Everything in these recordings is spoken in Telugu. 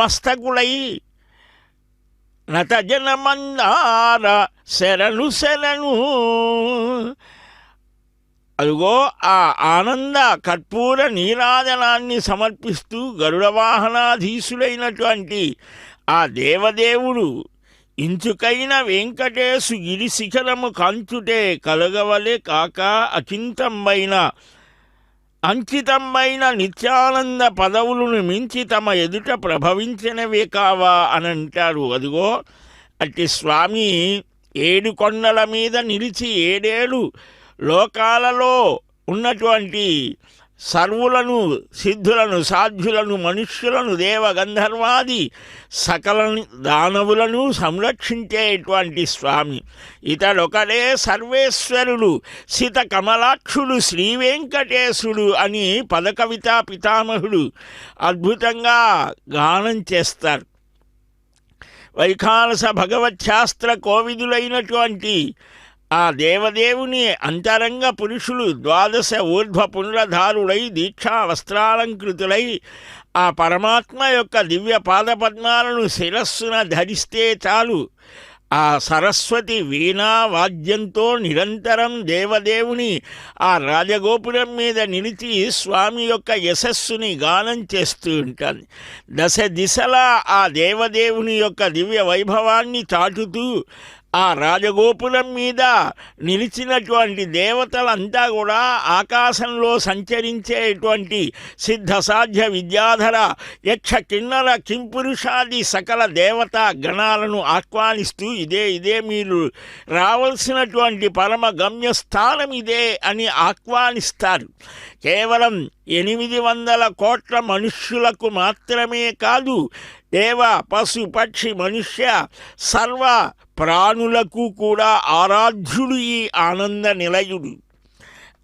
మస్తకులై నతజనమందార శరణు శరణు. అదిగో ఆ ఆనంద కర్పూర నీరాజనాన్ని సమర్పిస్తూ గరుడ వాహనాధీశుడైనటువంటి ఆ దేవదేవుడు ఇంచుకైన వెంకటేశు గిరి శిఖరము కాంచుటే కలగవలే కాక అంకితమైన నిత్యానంద పదవులను మించి తమ ఎదుట ప్రభవించినవే కావా అని అంటారు. అదిగో అట్టి స్వామి 7 కొండల మీద నిలిచి 7 లోకాలలో ఉన్నటువంటి సర్వులను, సిద్ధులను, సాధ్యులను, మనుష్యులను, దేవగంధర్వాది సకల దానవులను సంరక్షించేటువంటి స్వామి. ఇతడొకడే సర్వేశ్వరుడు, సిత కమలాక్షుడు, శ్రీ వెంకటేశుడు అని పదకవితా పితామహుడు అద్భుతంగా గానం చేస్తారు. వైఖానస భగవచ్శాస్త్ర కోవిదులైనటువంటి ఆ దేవదేవుని అంతరంగ పురుషులు 12 ఊర్ధ్వ పుండ్రధారులై దీక్షా వస్త్రాలంకృతులై ఆ పరమాత్మ యొక్క దివ్య పాదపద్మాలను శిరస్సున ధరిస్తే చాలు, ఆ సరస్వతి వీణా వాద్యంతో నిరంతరం దేవదేవుని ఆ రాజగోపురం మీద నిలిచి స్వామి యొక్క యశస్సుని గానం చేస్తూ ఉంటుంది. 10 దిశలా ఆ దేవదేవుని యొక్క దివ్య వైభవాన్ని చాటుతూ ఆ రాజగోపురం మీద నిలిచినటువంటి దేవతలంతా కూడా ఆకాశంలో సంచరించేటువంటి సిద్ధసాధ్య విద్యాధర యక్ష కిన్నర కింపురుషాది సకల దేవతా గణాలను ఆహ్వానిస్తూ ఇదే మీరు రావాల్సినటువంటి పరమ గమ్యస్థానం ఇదే అని ఆహ్వానిస్తారు. కేవలం 800 కోట్ల మనుష్యులకు మాత్రమే కాదు, దేవ పశు పక్షి మనుష్య సర్వ ప్రాణులకు కూడా ఆరాధ్యుడు ఈ ఆనంద నిలయుడు.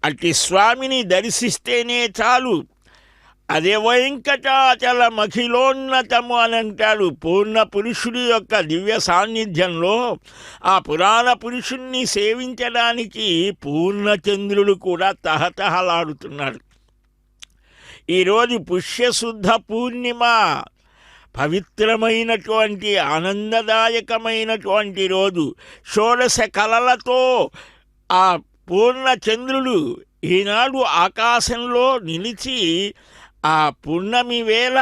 అట్టి స్వామిని దర్శిస్తేనే చాలు, అదే వెంకటాచల మఖిలోన్నతము అని అంటాడు. పూర్ణ పురుషుడి యొక్క దివ్య సాన్నిధ్యంలో ఆ పురాణ పురుషుణ్ణి సేవించడానికి పూర్ణచంద్రుడు కూడా తహతహలాడుతున్నాడు. ఈరోజు పుష్యశుద్ధ పూర్ణిమ, పవిత్రమైనటువంటి ఆనందదాయకమైనటువంటి రోజు. 16 కళలతో ఆ పూర్ణచంద్రుడు ఈనాడు ఆకాశంలో నిలిచి ఆ పున్నమి వేళ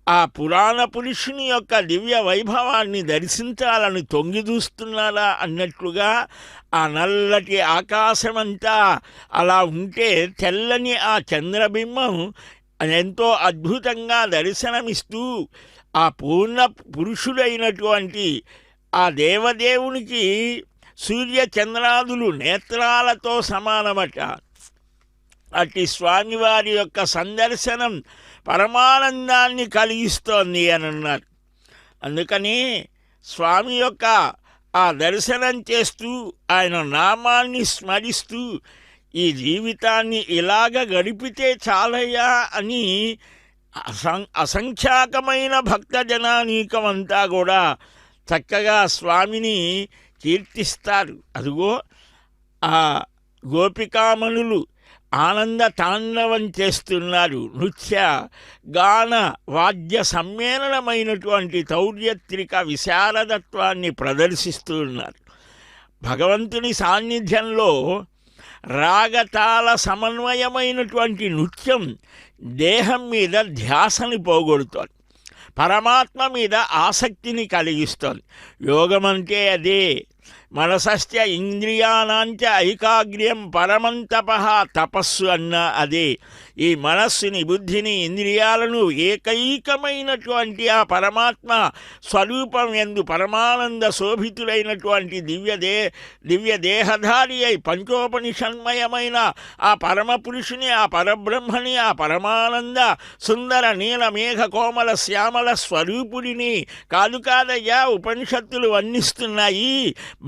ఆ పురాణ పురుషుని యొక్క దివ్య వైభవాన్ని దర్శించాలని తొంగి చూస్తున్నారా అన్నట్లుగా ఆ నల్లటి ఆకాశమంతా అలా ఉంటే తెల్లని ఆ చంద్రబింబం ఎంతో అద్భుతంగా దర్శనమిస్తూ ఆ పూర్ణ పురుషుడైనటువంటి ఆ దేవదేవునికి సూర్యచంద్రాదులు నేత్రాలతో సమానమట. అట్టి స్వామివారి యొక్క సందర్శనం పరమానందాన్ని కలిగిస్తోంది అని అన్నారు. అందుకని స్వామి యొక్క ఆ దర్శనం చేస్తూ ఆయన నామాన్ని స్మరిస్తూ ఈ జీవితాన్ని ఇలాగ గడిపితే చాలయ్యా అని అసంఖ్యాకమైన భక్తజనానీకమంతా కూడా చక్కగా స్వామిని కీర్తిస్తారు. అదిగో ఆ గోపికామణులు ఆనంద తాండవం చేస్తున్నారు. నృత్య గాన వాద్య సమ్మేళనమైనటువంటి తౌర్యత్రిక విశారదత్వాన్ని ప్రదర్శిస్తూ ఉన్నారు. భగవంతుని సాన్నిధ్యంలో రాగతాల సమన్వయమైనటువంటి నృత్యం దేహం మీద ధ్యాసని పోగొడుతోంది, పరమాత్మ మీద ఆసక్తిని కలిగిస్తోంది. యోగం అంటే అదే. మనసస్య ఇంద్రియానాంచ ఐకాగ్ర్యం పరమంతపః, తపస్సు అన్న అదే. ఈ మనస్సుని, బుద్ధిని, ఇంద్రియాలను ఏకైకమైనటువంటి ఆ పరమాత్మ స్వరూపం యందు పరమానంద శోభితుడైనటువంటి దివ్య దేహధారి అయి పంచోపనిషన్మయమైన ఆ పరమపురుషుని, ఆ పరబ్రహ్మని, ఆ పరమానంద సుందర నీల మేఘ కోమల శ్యామల స్వరూపుడిని కాదయ్యా ఉపనిషత్తులు వర్ణిస్తున్నాయి.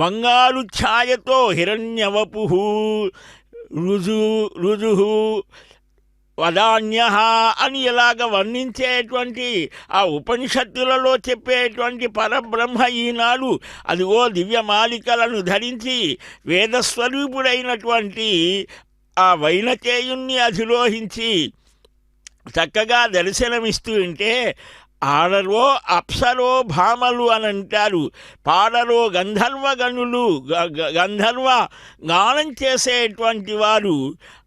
బంగారు ఛాయతో హిరణ్యవపు రుజు వదాన్య అని ఇలాగ వర్ణించేటువంటి ఆ ఉపనిషత్తులలో చెప్పేటువంటి పరబ్రహ్మ ఈనాడు అదిగో దివ్యమాలికలను ధరించి వేదస్వరూపుడైనటువంటి ఆ వైనతేయుణ్ణి అధిరోహించి చక్కగా దర్శనమిస్తూ ఉంటే ఆడరో అప్సరో భామలు అని అంటారు. పాడరో గంధర్వగణులు, గంధర్వ గానం చేసేటువంటి వారు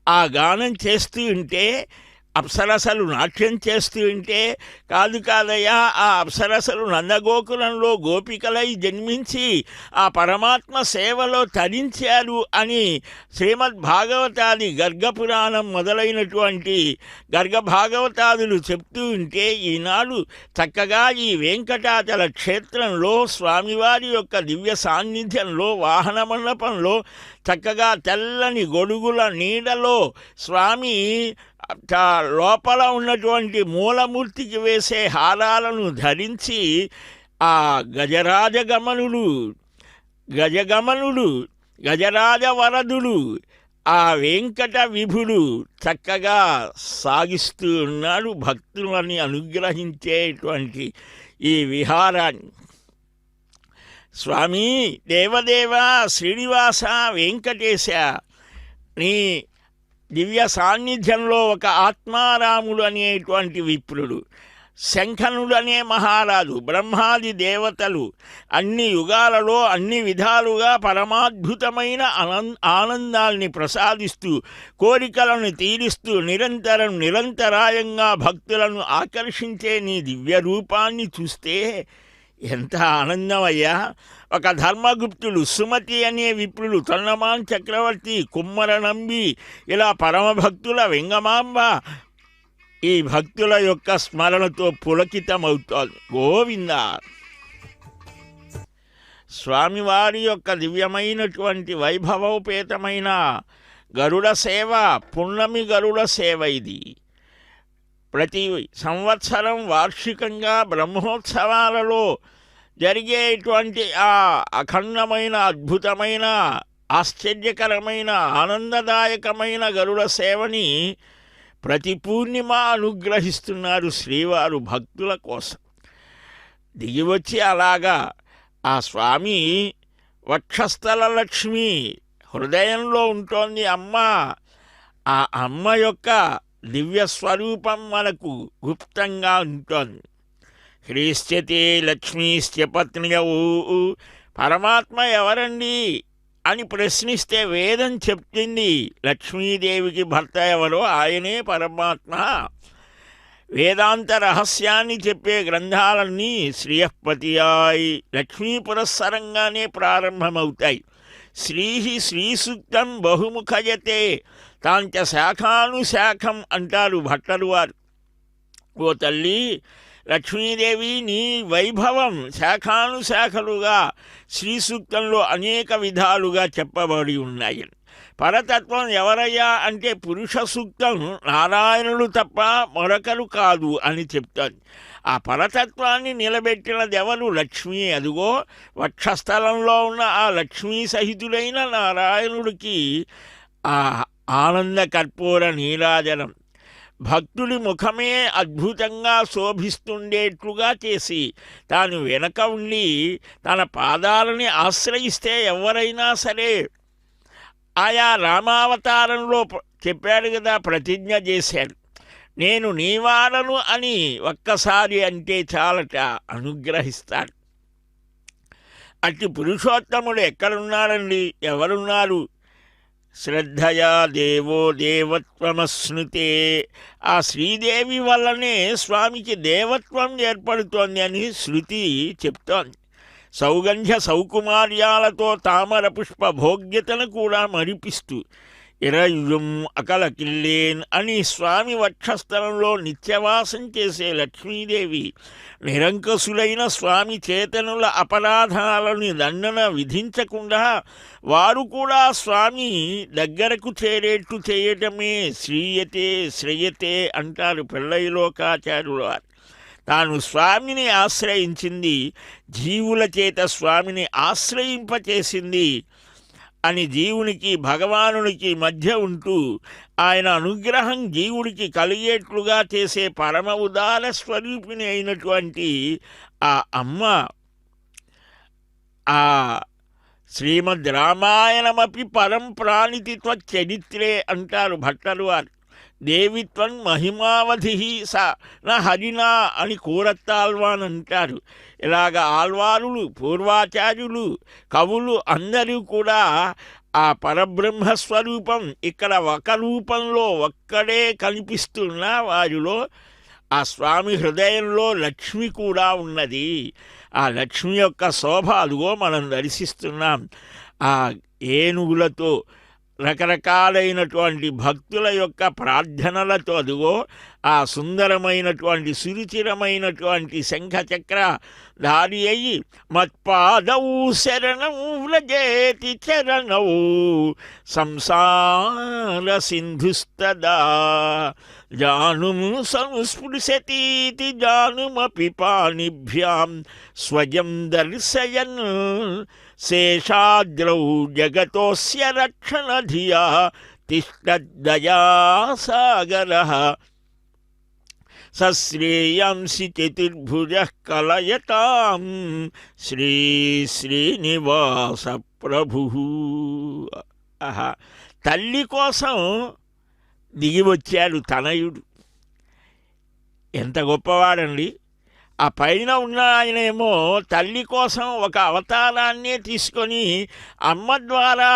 ఆ గానం చేస్తూ ఉంటే, అప్సరసలు నాట్యం చేస్తూ ఉంటే, కాదయ్యా ఆ అప్సరసలు నందగోకులంలో గోపికలై జన్మించి ఆ పరమాత్మ సేవలో తరించారు అని శ్రీమద్భాగవతాది గర్గపురాణం మొదలైనటువంటి గర్గభాగవతాదులు చెప్తూ ఉంటే, ఈనాడు చక్కగా ఈ వెంకటాచల క్షేత్రంలో స్వామివారి యొక్క దివ్య సాన్నిధ్యంలో వాహన మండపంలో చక్కగా తెల్లని గొడుగుల నీడలో స్వామి లోపల ఉన్నటువంటి మూలమూర్తికి వేసే హారాలను ధరించి ఆ గజగమనుడు గజరాజవరదుడు ఆ వెంకట విభుడు చక్కగా సాగిస్తూ ఉన్నాడు భక్తులని అనుగ్రహించేటువంటి ఈ విహారాన్ని. స్వామి దేవదేవ శ్రీనివాస వెంకటేశ, నీ దివ్య సాన్నిధ్యంలో ఒక ఆత్మారాముడు అనేటువంటి విప్రుడు, శంఖనుడు అనే మహారాజు, బ్రహ్మాది దేవతలు అన్ని యుగాలలో అన్ని విధాలుగా పరమాద్భుతమైన ఆనందాల్ని ప్రసాదిస్తూ కోరికలను తీరుస్తూ నిరంతరాయంగా భక్తులను ఆకర్షించే నీ దివ్య రూపాన్ని చూస్తే ఎంత ఆనందమయ్యా. ఒక ధర్మగుప్తుడు, సుమతి అనే విప్రుడు, తొన్నమాన్ చక్రవర్తి, కుమ్మర నంబి, ఇలా పరమభక్తుల వెంగమాంబ ఈ భక్తుల యొక్క స్మరణతో పులకితమవుతోంది. గోవింద. స్వామివారి యొక్క దివ్యమైనటువంటి వైభవోపేతమైన గరుడ సేవ, పున్నమి గరుడ సేవ ఇది. ప్రతి సంవత్సరం వార్షికంగా బ్రహ్మోత్సవాలలో జరిగేటువంటి ఆ అఖండమైన అద్భుతమైన ఆశ్చర్యకరమైన ఆనందదాయకమైన గరుడ సేవని ప్రతి పూర్ణిమ అనుగ్రహిస్తున్నారు శ్రీవారు భక్తుల కోసం. దిగివచ్చి అలాగా ఆ స్వామి వక్షస్థల లక్ష్మి హృదయంలో ఉంటోంది అమ్మ. ఆ అమ్మ యొక్క దివ్య స్వరూపం మనకు గుప్తంగా ఉంటుంది. హ్రీశ్చతే లక్ష్మీశ్చ పత్న్యౌ, పరమాత్మ ఎవరండి అని ప్రశ్నిస్తే వేదం చెప్తుంది లక్ష్మీదేవికి భర్త ఎవరో ఆయనే పరమాత్మ. వేదాంత రహస్యాన్ని చెప్పే గ్రంథాలన్నీ శ్రీయపతియాయి లక్ష్మీ పురస్సరంగానే ప్రారంభమవుతాయి. శ్రీసూక్తం బహుముఖయతే తాంచ శాఖానుశాఖం అంటారు భట్టరు వారు. ఓ తల్లి లక్ష్మీదేవి, నీ వైభవం శాఖానుశాఖలుగా శ్రీసూక్తంలో అనేక విధాలుగా చెప్పబడి ఉన్నాయి. పరతత్వం ఎవరయ్యా అంటే పురుష సూక్తం నారాయణుడు తప్ప మరొకరు కాదు అని చెప్తాను. ఆ పరతత్వాన్ని నిలబెట్టినది ఎవరు? లక్ష్మీ. అదిగో వక్షస్థలంలో ఉన్న ఆ లక్ష్మీ సహితుడైన నారాయణుడికి ఆ ఆనంద కర్పూర నీరాజనం భక్తుడి ముఖమే అద్భుతంగా శోభిస్తుండేట్లుగా చేసి తాను వెనక ఉండి తన పాదాలని ఆశ్రయిస్తే ఎవరైనా సరే ఆయా రామావతారంలో చెప్పాడు కదా, ప్రతిజ్ఞ చేశాడు, నేను నీవాడను అని ఒక్కసారి అంటే చాలట అనుగ్రహిస్తాడు. అట్టి పురుషోత్తముడు ఎక్కడున్నాడండి? ఎవరున్నారు? శ్రద్ధయా దేవో దేవత్వమశ్నుతే. ఆ శ్రీదేవి వల్లనే స్వామికి దేవత్వం ఏర్పడుతోంది అని శృతి చెప్తోంది. సౌగంధ్య సౌకుమార్యాలతో తామర పుష్ప భోగ్యతను కూడా మరిపిస్తూ ఇరయుం అకలకిల్లేన్ అని స్వామి వక్షస్థలంలో నిత్యవాసం చేసే లక్ష్మీదేవి నిరంకుశులైన స్వామి చేతనుల అపరాధాలను దండన విధించకుండా వారు కూడా స్వామి దగ్గరకు చేరేట్టు చేయటమే శ్రేయతే అంటారు పెళ్ళైలోకాచార్యుల వారు. తాను స్వామిని ఆశ్రయించింది జీవుల చేత స్వామిని ఆశ్రయింపచేసింది అని జీవునికి భగవానునికి మధ్య ఉంటూ ఆయన అనుగ్రహం జీవుడికి కలిగేట్లుగా చేసే పరమ ఉదార స్వరూపిణి అయినటువంటి ఆ అమ్మ ఆ శ్రీమద్ రామాయణమపి పరం ప్రాణితి త్వచ్చరిత్రే అంటారు భట్టరు వారు. దేవిత్వం మహిమావధి స నా హరినా అని కూరత్తాల్వాన్ అంటారు. ఇలాగ ఆల్వారులు, పూర్వాచార్యులు, కవులు అందరూ కూడా ఆ పరబ్రహ్మస్వరూపం ఇక్కడ ఒక రూపంలో ఒక్కడే కనిపిస్తున్న వారిలో ఆ స్వామి హృదయంలో లక్ష్మి కూడా ఉన్నది. ఆ లక్ష్మి యొక్క శోభ అదిగో మనం దర్శిస్తున్నాం. ఆ ఏనుగులతో రకరకాలైనటువంటి భక్తుల యొక్క ప్రార్థనలతో అదిగో ఆ సుందరమైనటువంటి సురుచిరమైనటువంటి శంఖచక్ర ధారి అయి మత్పాదౌ శరణం వ్రజేతి చరణౌ సంసార సింధుస్తదా జానుం సంస్పృశతీతి జానుమపి పాణిభ్యాం స్వయం దర్శయన్ శేషాద్రౌ జగతోస్య రక్షణ ధియా తిష్టద్దయాసాగరః సశ్రేయాంసి చతుర్భుజః కలయతాం శ్రీ శ్రీనివాస ప్రభుః. తల్లి కోసం దిగి వచ్చాడు తనయుడు. ఎంత గొప్పవాడండి! ఆ పైన ఉన్న ఆయనేమో తల్లి కోసం ఒక అవతారాన్నే తీసుకొని అమ్మ ద్వారా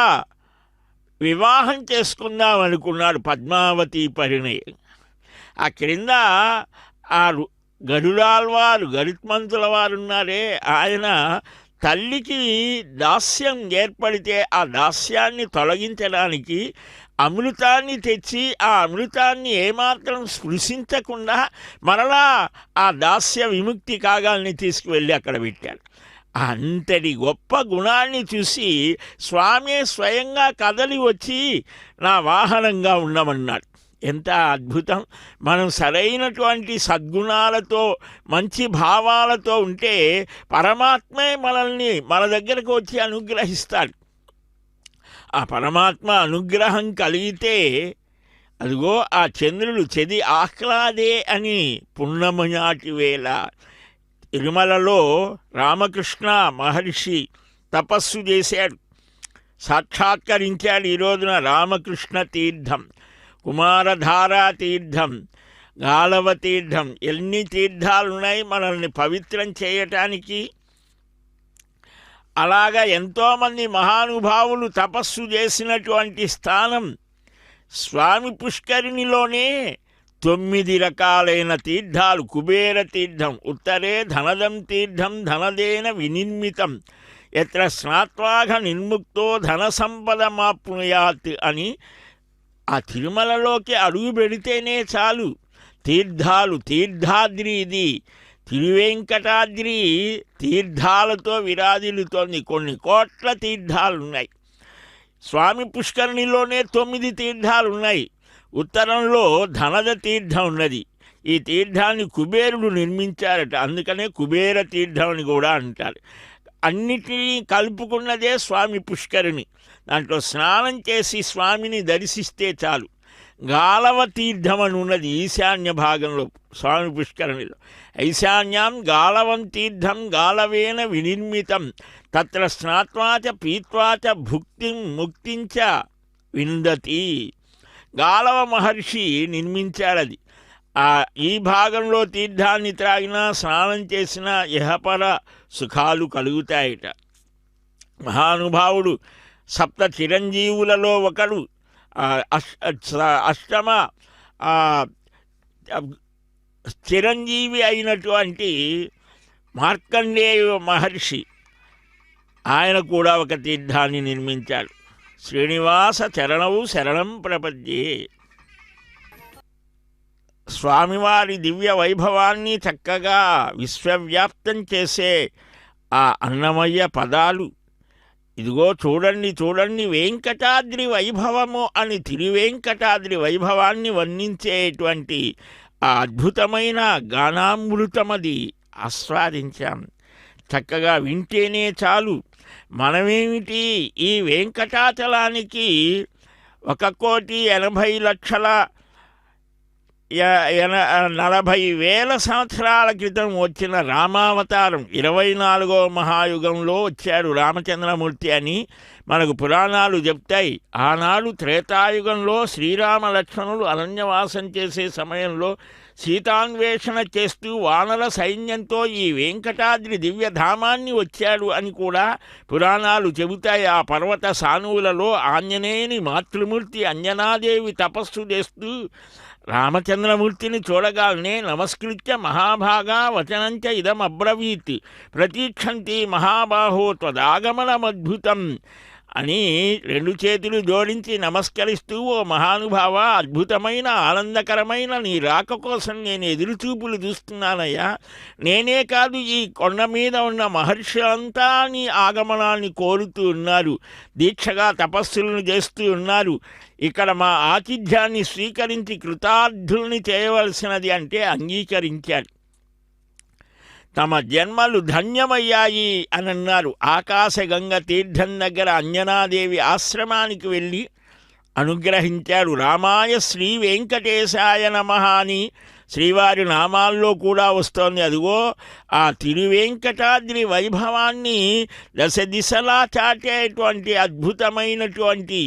వివాహం చేసుకుందాం అనుకున్నాడు పద్మావతి పరిణయం. ఆ క్రింద ఆ గరుడాల్వారు, గరుత్మంతుల వారు ఉన్నారే, ఆయన తల్లికి దాస్యం ఏర్పడితే ఆ దాస్యాన్ని తొలగించడానికి అమృతాన్ని తెచ్చి ఆ అమృతాన్ని ఏమాత్రం స్పృశించకుండా మరలా ఆ దాస్య విముక్తి కాగాల్ని తీసుకువెళ్ళి అక్కడ పెట్టాడు. అంతటి గొప్ప గుణాన్ని చూసి స్వామి స్వయంగా కదలి వచ్చి నా వాహనంగా ఉండమన్నాడు. ఎంత అద్భుతం! మనం సరైనటువంటి సద్గుణాలతో మంచి భావాలతో ఉంటే పరమాత్మే మనల్ని మన దగ్గరకు వచ్చి అనుగ్రహిస్తాడు. ఆ పరమాత్మ అనుగ్రహం కలిగితే అదిగో ఆ చంద్రుడు చెది ఆహ్లాదే అని పున్నమనాటి వేళ తిరుమలలో రామకృష్ణ మహర్షి తపస్సు చేశాడు, సాక్షాత్కరించాడు. ఈ రోజున రామకృష్ణ తీర్థం, కుమారధారా తీర్థం, గాలవ తీర్థం, ఎన్ని తీర్థాలున్నాయి మనల్ని పవిత్రం చేయటానికి. అలాగా ఎంతోమంది మహానుభావులు తపస్సు చేసినటువంటి స్థానం స్వామి పుష్కరిణిలోనే 9 రకాలైన తీర్థాలు. కుబేర తీర్థం, ఉత్తరే ధనదం తీర్థం ధనదేన వినిర్మితం, ఎత్ర స్నాత్వాఘ నిర్ముక్తో ధన సంపదమాప్నుయాత్ అని ఆ తిరుమలలోకి అడుగు పెడితేనే చాలు తీర్థాలు. తీర్థాద్రి ఇది, తిరువెంకటాద్రి తీర్థాలతో విరాజిల్లుతోంది. కొన్ని కోట్ల తీర్థాలున్నాయి. స్వామి పుష్కరిణిలోనే 9 తీర్థాలున్నాయి. ఉత్తరంలో ధనద తీర్థం ఉన్నది. ఈ తీర్థాన్ని కుబేరుడు నిర్మించారట, అందుకనే కుబేర తీర్థం అని కూడా అంటారు. అన్నిటినీ కలుపుకున్నదే స్వామి పుష్కరిణి. దాంట్లో స్నానం చేసి స్వామిని దర్శిస్తే చాలు. గాలవ తీర్థం అని ఉన్నది ఈశాన్య భాగంలో స్వామి పుష్కరిణిలో. ఈశాన్యం గాలవం తీర్థం గాలవేన వినిర్మితం, తత్ర స్నాత్వాచ పీత్వాచ భుక్తిం ముక్తించ విందతి. గాలవ మహర్షి నిర్మించాడది. ఈ భాగంలో తీర్థాన్ని త్రాగినా స్నానం చేసినా ఇహపర సుఖాలు కలుగుతాయట. మహానుభావుడు సప్త చిరంజీవులలో ఒకడు, అష్టమ చిరంజీవి అయినటువంటి మార్కండేయ మహర్షి, ఆయన కూడా ఒక తీర్థాన్ని నిర్మించాడు. శ్రీనివాస చరణవు శరణం ప్రపద్యే. స్వామివారి దివ్య వైభవాన్ని చక్కగా విశ్వవ్యాప్తం చేసే ఆ అన్నమయ్య పదాలు. ఇదిగో చూడండి చూడండి, వెంకటాద్రి వైభవము అని తిరువెంకటాద్రి వైభవాన్ని వర్ణించేటువంటి ఆ అద్భుతమైన గానామృతమది ఆస్వాదించాం. చక్కగా వింటేనే చాలు. మనమేమిటి ఈ వెంకటాచలానికి 1,80,00,000 40,000 సంవత్సరాల క్రితం వచ్చిన రామావతారం 24వ మహాయుగంలో వచ్చాడు రామచంద్రమూర్తి అని మనకు పురాణాలు చెప్తాయి. ఆనాడు త్రేతాయుగంలో శ్రీరామ లక్ష్మణులు అరణ్యవాసం చేసే సమయంలో సీతాన్వేషణ చేస్తూ వానర సైన్యంతో ఈ వెంకటాద్రి దివ్యధామాన్ని వచ్చాడు అని కూడా పురాణాలు చెబుతాయి. ఆ పర్వత సానువులలో ఆంజనేయుని మాతృమూర్తి అంజనాదేవి తపస్సు చేస్తూ రామచంద్రమూర్తిని చూడగానే నమస్కృత్య మహాభాగా వచనంచ ఇదమబ్రవీత్ ప్రతీక్షంతి మహాబాహో త్వదాగమనమద్భుతం అని 2 చేతులు జోడించి నమస్కరిస్తూ, ఓ మహానుభావ, అద్భుతమైన ఆనందకరమైన నీ రాక కోసం నేను ఎదురుచూపులు చూస్తున్నానయ్యా. నేనే కాదు, ఈ కొండ మీద ఉన్న మహర్షులంతా నీ ఆగమనాన్ని కోరుతూ ఉన్నారు, దీక్షగా తపస్సులను చేస్తూ ఉన్నారు. ఇక్కడ మా ఆతిథ్యాన్ని స్వీకరించి కృతార్థుల్ని చేయవలసినది అంటే అంగీకరించాడు. తమ జన్మలు ధన్యమయ్యాయి అని అన్నారు. ఆకాశగంగ తీర్థం దగ్గర అంజనాదేవి ఆశ్రమానికి వెళ్ళి అనుగ్రహించాడు. రామాయ శ్రీ వెంకటేశాయ నమః అని శ్రీవారి నామాల్లో కూడా వస్తోంది. అదిగో ఆ తిరువెంకటాద్రి వైభవాన్ని దశ దిశలా చాటేటువంటి అద్భుతమైనటువంటి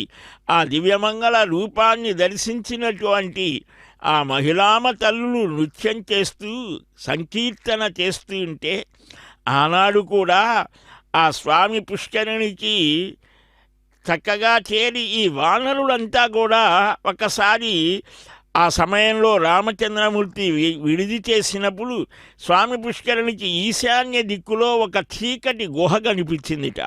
ఆ దివ్యమంగళ రూపాన్ని దర్శించినటువంటి ఆ మహిళామ తల్లులు నృత్యం చేస్తూ సంకీర్తన చేస్తూ ఉంటే, ఆనాడు కూడా ఆ స్వామి పుష్కరిణికి చక్కగా చేరి ఈ వానరులంతా కూడా ఒకసారి ఆ సమయంలో రామచంద్రమూర్తి విడిది చేసినప్పుడు స్వామి పుష్కరిణికి ఈశాన్య దిక్కులో ఒక చీకటి గుహ కనిపించిందిట.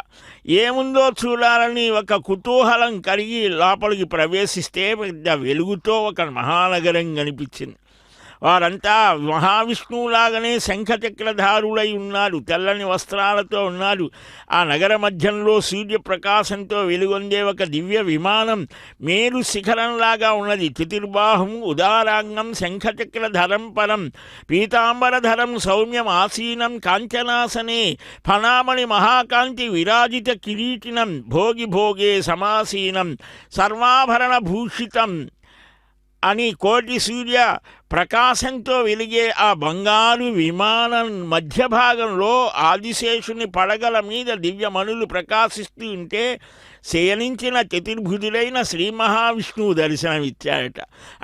ఏముందో చూడాలని ఒక కుతూహలం కలిగి లోపలికి ప్రవేశిస్తే పెద్ద వెలుగుతో ఒక మహానగరం కనిపించింది. వారంతా మహావిష్ణువులాగానే శంఖచక్రధారులై ఉన్నారు, తెల్లని వస్త్రాలతో ఉన్నారు. ఆ నగర మధ్యంలో సూర్యప్రకాశంతో వెలుగొందే ఒక దివ్య విమానం మేరు శిఖరంలాగా ఉన్నది. చతుర్బాహం ఉదారాంగం శంఖచక్రధరం పరం పీతాంబరధరం సౌమ్యం ఆసీనం కాంచనాసనే ఫణామణి మహాకాంతి విరాజిత కిరీటినం భోగి భోగే సమాసీనం సర్వాభరణ భూషితం అని కోటి సూర్య ప్రకాశంతో వెలిగే ఆ బంగారు విమానం మధ్య భాగంలో ఆదిశేషుని పడగల మీద దివ్యమణులు ప్రకాశిస్తూ ఉంటే శయనించిన చతుర్భుజులైన శ్రీ మహావిష్ణువు దర్శనమిచ్చాడట.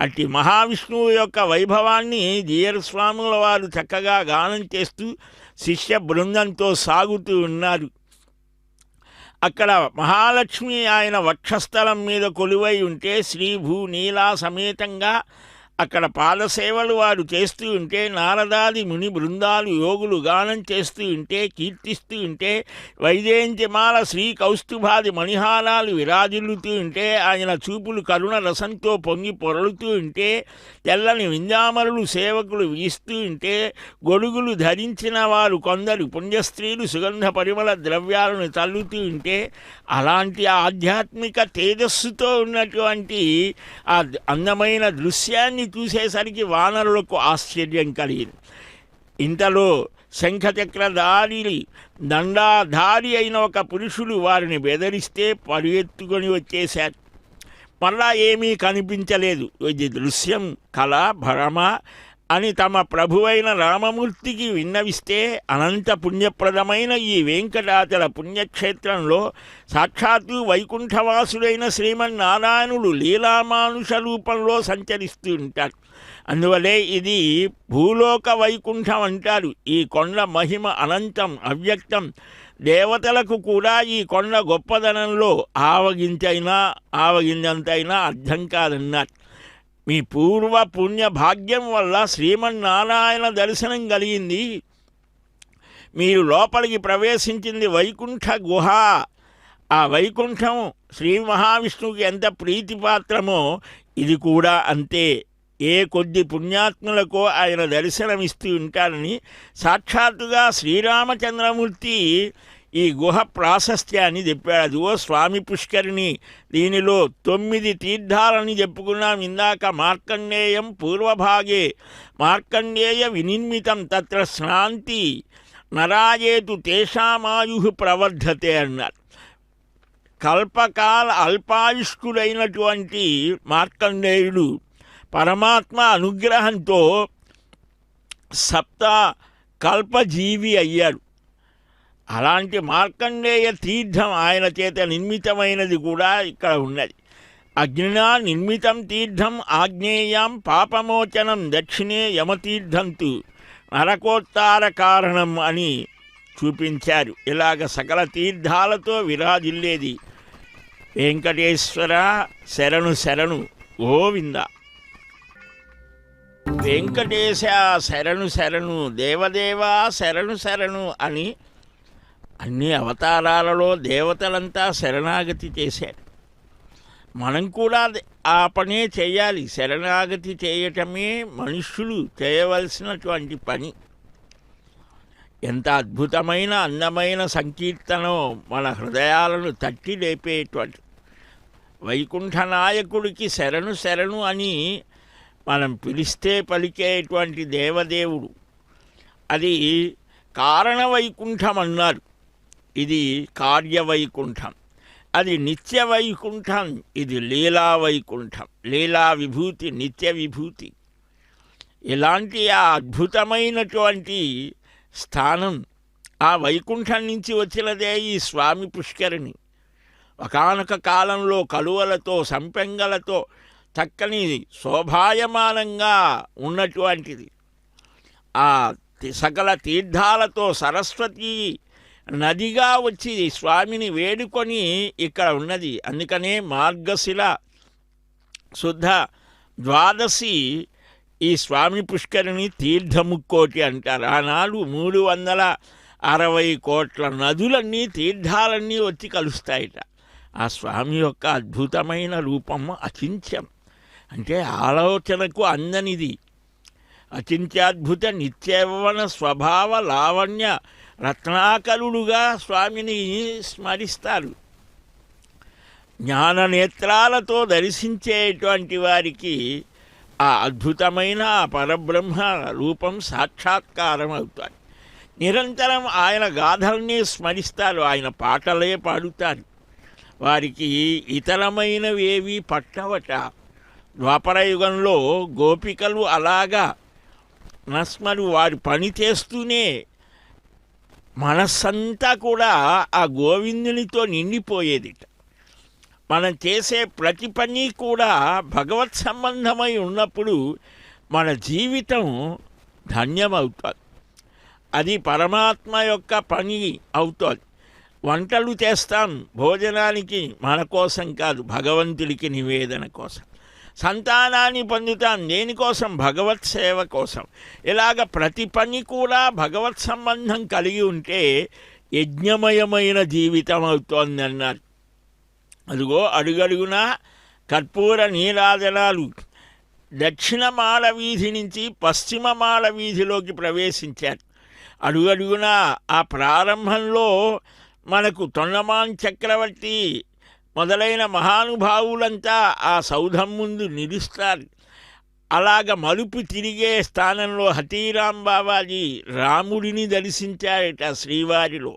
అట్టి మహావిష్ణువు యొక్క వైభవాన్ని జీయర్ స్వాముల వారు చక్కగా గానం చేస్తూ శిష్య బృందంతో సాగుతూ ఉన్నారు. అక్కడ మహాలక్ష్మి ఆయన వక్షస్థలం మీద కొలువై ఉంటే శ్రీభూ నీలా సమేతంగా అక్కడ పాదసేవలు వారు చేస్తూ ఉంటే, నారదాది ముని బృందాలు యోగులు గానం చేస్తూ ఉంటే, కీర్తిస్తూ ఉంటే, వైజయంతిమాల శ్రీ కౌస్తుభాది మణిహారాలు విరాజిల్లుతూ ఉంటే, ఆయన చూపులు కరుణ రసంతో పొంగి పొరలుతూ ఉంటే, తెల్లని వింజామరులు సేవకులు వీస్తూ ఉంటే, గొడుగులు ధరించిన వారు కొందరు పుణ్యస్త్రీలు సుగంధ పరిమళ ద్రవ్యాలను తల్లుతూ ఉంటే, అలాంటి ఆధ్యాత్మిక తేజస్సుతో ఉన్నటువంటి ఆ అందమైన దృశ్యాన్ని చూసేసరికి వానరులకు ఆశ్చర్యం కలిగింది. ఇంతలో శంఖచక్రధారి దండాధారి అయిన ఒక పురుషుడు వారిని బెదిరిస్తే పరిగెత్తుకొని వచ్చేశారు. మళ్ళా ఏమీ కనిపించలేదు. ఇది దృశ్యం కళ భ్రమ అని తమ ప్రభువైన రామమూర్తికి విన్నవిస్తే, అనంత పుణ్యప్రదమైన ఈ వెంకటాచల పుణ్యక్షేత్రంలో సాక్షాత్తు వైకుంఠవాసుడైన శ్రీమన్నారాయణుడు లీలామానుష రూపంలో సంచరిస్తూ ఉంటారు. అందువలే ఇది భూలోక వైకుంఠం అంటారు. ఈ కొండ మహిమ అనంతం అవ్యక్తం. దేవతలకు కూడా ఈ కొండ గొప్పదనంలో ఆవగింజంతైనా అర్థం కాదన్నారు. మీ పూర్వ పుణ్య భాగ్యం వల్ల శ్రీమన్నారాయణ దర్శనం కలిగింది. మీరు లోపలికి ప్రవేశించింది వైకుంఠ గుహ. ఆ వైకుంఠం శ్రీ మహావిష్ణువుకి ఎంత ప్రీతిపాత్రమో ఇది కూడా అంతే. ఏ కొద్ది పుణ్యాత్ములకో ఆయన దర్శనమిస్తూ ఉంటారని సాక్షాత్తుగా శ్రీరామచంద్రమూర్తి ఈ గుహ ప్రాశస్త్యాన్ని చెప్పాడు. అదిగో స్వామి పుష్కరిణి, దీనిలో 9 తీర్థాలని చెప్పుకున్నాం ఇందాక. మార్కండేయం పూర్వభాగే మార్కండేయ వినిర్మితం తత్ర స్నాంతి నరాయేతు తేషామాయు ప్రవర్ధతే అన్నారు. కల్పకాల అల్పాయుష్కుడైనటువంటి మార్కండేయుడు పరమాత్మ అనుగ్రహంతో సప్త కల్పజీవి అయ్యాడు. అలాంటి మార్కండేయ తీర్థం ఆయన చేత నిర్మితమైనది కూడా ఇక్కడ ఉన్నది. అగ్నినా నిర్మితం తీర్థం ఆగ్నేయం పాపమోచనం దక్షిణే యమతీర్థంతు నరకోత్తార కారణం అని చూపించారు. ఇలాగ సకల తీర్థాలతో విరాజిల్లేది వెంకటేశ్వర శరణు శరణు గోవింద. వెంకటేశ శరణు శరణు, దేవదేవా శరణు శరణు అని అన్ని అవతారాలలో దేవతలంతా శరణాగతి చేశారు. మనం కూడా ఆ పనే చేయాలి. శరణాగతి చేయటమే మనుష్యులు చేయవలసినటువంటి పని. ఎంత అద్భుతమైన అందమైన సంకీర్తనో, మన హృదయాలను తట్టి లేపేటువంటి వైకుంఠ నాయకుడికి శరణు శరణు అని మనం పిలిస్తే పలికేటువంటి దేవదేవుడు. అది కారణవైకుంఠం అన్నారు, ఇది కార్యవైకుంఠం. అది నిత్య వైకుంఠం, ఇది లీలా వైకుంఠం. లీలా విభూతి, నిత్య విభూతి. ఇలాంటి ఆ అద్భుతమైనటువంటి స్థానం, ఆ వైకుంఠం నుంచి వచ్చినదే ఈ స్వామి పుష్కరిణి. ఒకానొక కాలంలో కలువలతో సంపెంగలతో చక్కని శోభాయమానంగా ఉన్నటువంటిది. ఆ సకల తీర్థాలతో సరస్వతి నదిగా వచ్చి స్వామిని వేడుకొని ఇక్కడ ఉన్నది. అందుకనే మార్గశిల శుద్ధ ద్వాదశి ఈ స్వామి పుష్కరిణి తీర్థముక్కోటి అంటారు. ఆనాడు 360 కోట్ల నదులన్నీ తీర్థాలన్నీ వచ్చి కలుస్తాయిట. ఆ స్వామి యొక్క అద్భుతమైన రూపం అచింత్యం, అంటే ఆలోచనకు అందనిది. అచింత్యాద్భుత నిత్యవన స్వభావ లావణ్య రత్నాకరుడుగా స్వామిని స్మరిస్తారు. జ్ఞాననేత్రాలతో దర్శించేటువంటి వారికి ఆ అద్భుతమైన పరబ్రహ్మ రూపం సాక్షాత్కారం అవుతారు. నిరంతరం ఆయన గాథల్ని స్మరిస్తారు, ఆయన పాటలే పాడుతారు. వారికి ఇతరమైనవేవి పట్టవట. ద్వాపరయుగంలో గోపికలు అలాగా నస్మరు వారి పని చేస్తూనే మనస్సంతా కూడా ఆ గోవిందునితో నిండిపోయేదిట. మనం చేసే ప్రతి పని కూడా భగవత్ సంబంధమై ఉన్నప్పుడు మన జీవితం ధన్యమవుతుంది. అది పరమాత్మ యొక్క పని అవుతుంది. వంటలు చేస్తాం భోజనానికి, మన కోసం కాదు, భగవంతుడికి నివేదన కోసం. సంతానాన్ని పొందుతాం దేనికోసం? భగవత్ సేవ కోసం. ఇలాగ ప్రతి పని కూడా భగవత్ సంబంధం కలిగి ఉంటే యజ్ఞమయమైన జీవితం అవుతోంది అన్నారు. అదిగో అడుగడుగునా కర్పూర నీరాజనాలు దక్షిణ మాల వీధి నుంచి పశ్చిమ మాల వీధిలోకి ప్రవేశించారు. అడుగడుగునా ఆ ప్రారంభంలో మనకు తొండమాన్ చక్రవర్తి మొదలైన మహానుభావులంతా ఆ సౌధం ముందు నిలుస్తారు. అలాగ మలుపు తిరిగే స్థానంలో హతీరాం బాబాజీ రాముడిని దర్శించారట శ్రీవారిలో.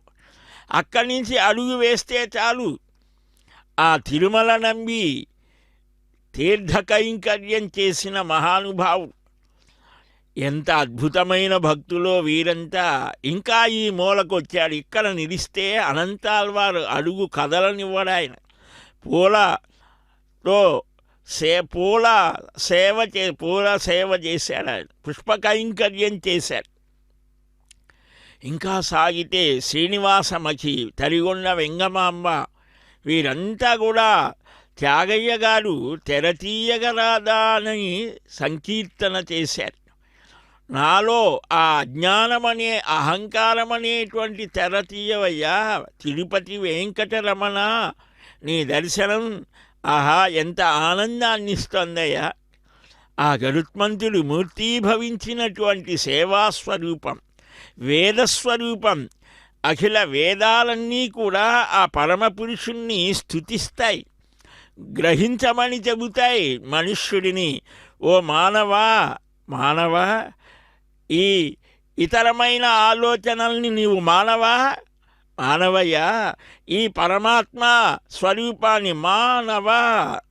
అక్కడి నుంచి అడుగు వేస్తే చాలు ఆ తిరుమల నంబి తీర్థకైంకర్యం చేసిన మహానుభావుడు. ఎంత అద్భుతమైన భక్తులో వీరంతా. ఇంకా ఈ మూలకొచ్చాడు. ఇక్కడ నిలిస్తే అనంతాల్వారు అడుగు కదలనివ్వడాయన. పూల సేవ చేశాడు ఆయన. పుష్పకైంకర్యం చేశాడు. ఇంకా సాగితే శ్రీనివాసమఖి, తరిగొండ వెంగమాంబ వీరంతా కూడా త్యాగయ్య గారు తెరతీయగరాదా అని సంకీర్తన చేశారు. నాలో ఆ అజ్ఞానమనే అహంకారమనేటువంటి తెరతీయవయ్యా, తిరుపతి వెంకటరమణ నీ దర్శనం ఆహా ఎంత ఆనందాన్ని ఇస్తోందయ్యా. ఆ గరుత్మంతుడు మూర్తీభవించినటువంటి సేవాస్వరూపం, వేదస్వరూపం. అఖిల వేదాలన్నీ కూడా ఆ పరమపురుషుణ్ణి స్తుతిస్తాయి, గ్రహించమని చెబుతాయి మనుష్యుడిని. ఓ మానవా ఈ ఇతరమైన ఆలోచనల్ని నీవు మానవయ్యా, ఈ పరమాత్మ స్వరూపాన్ని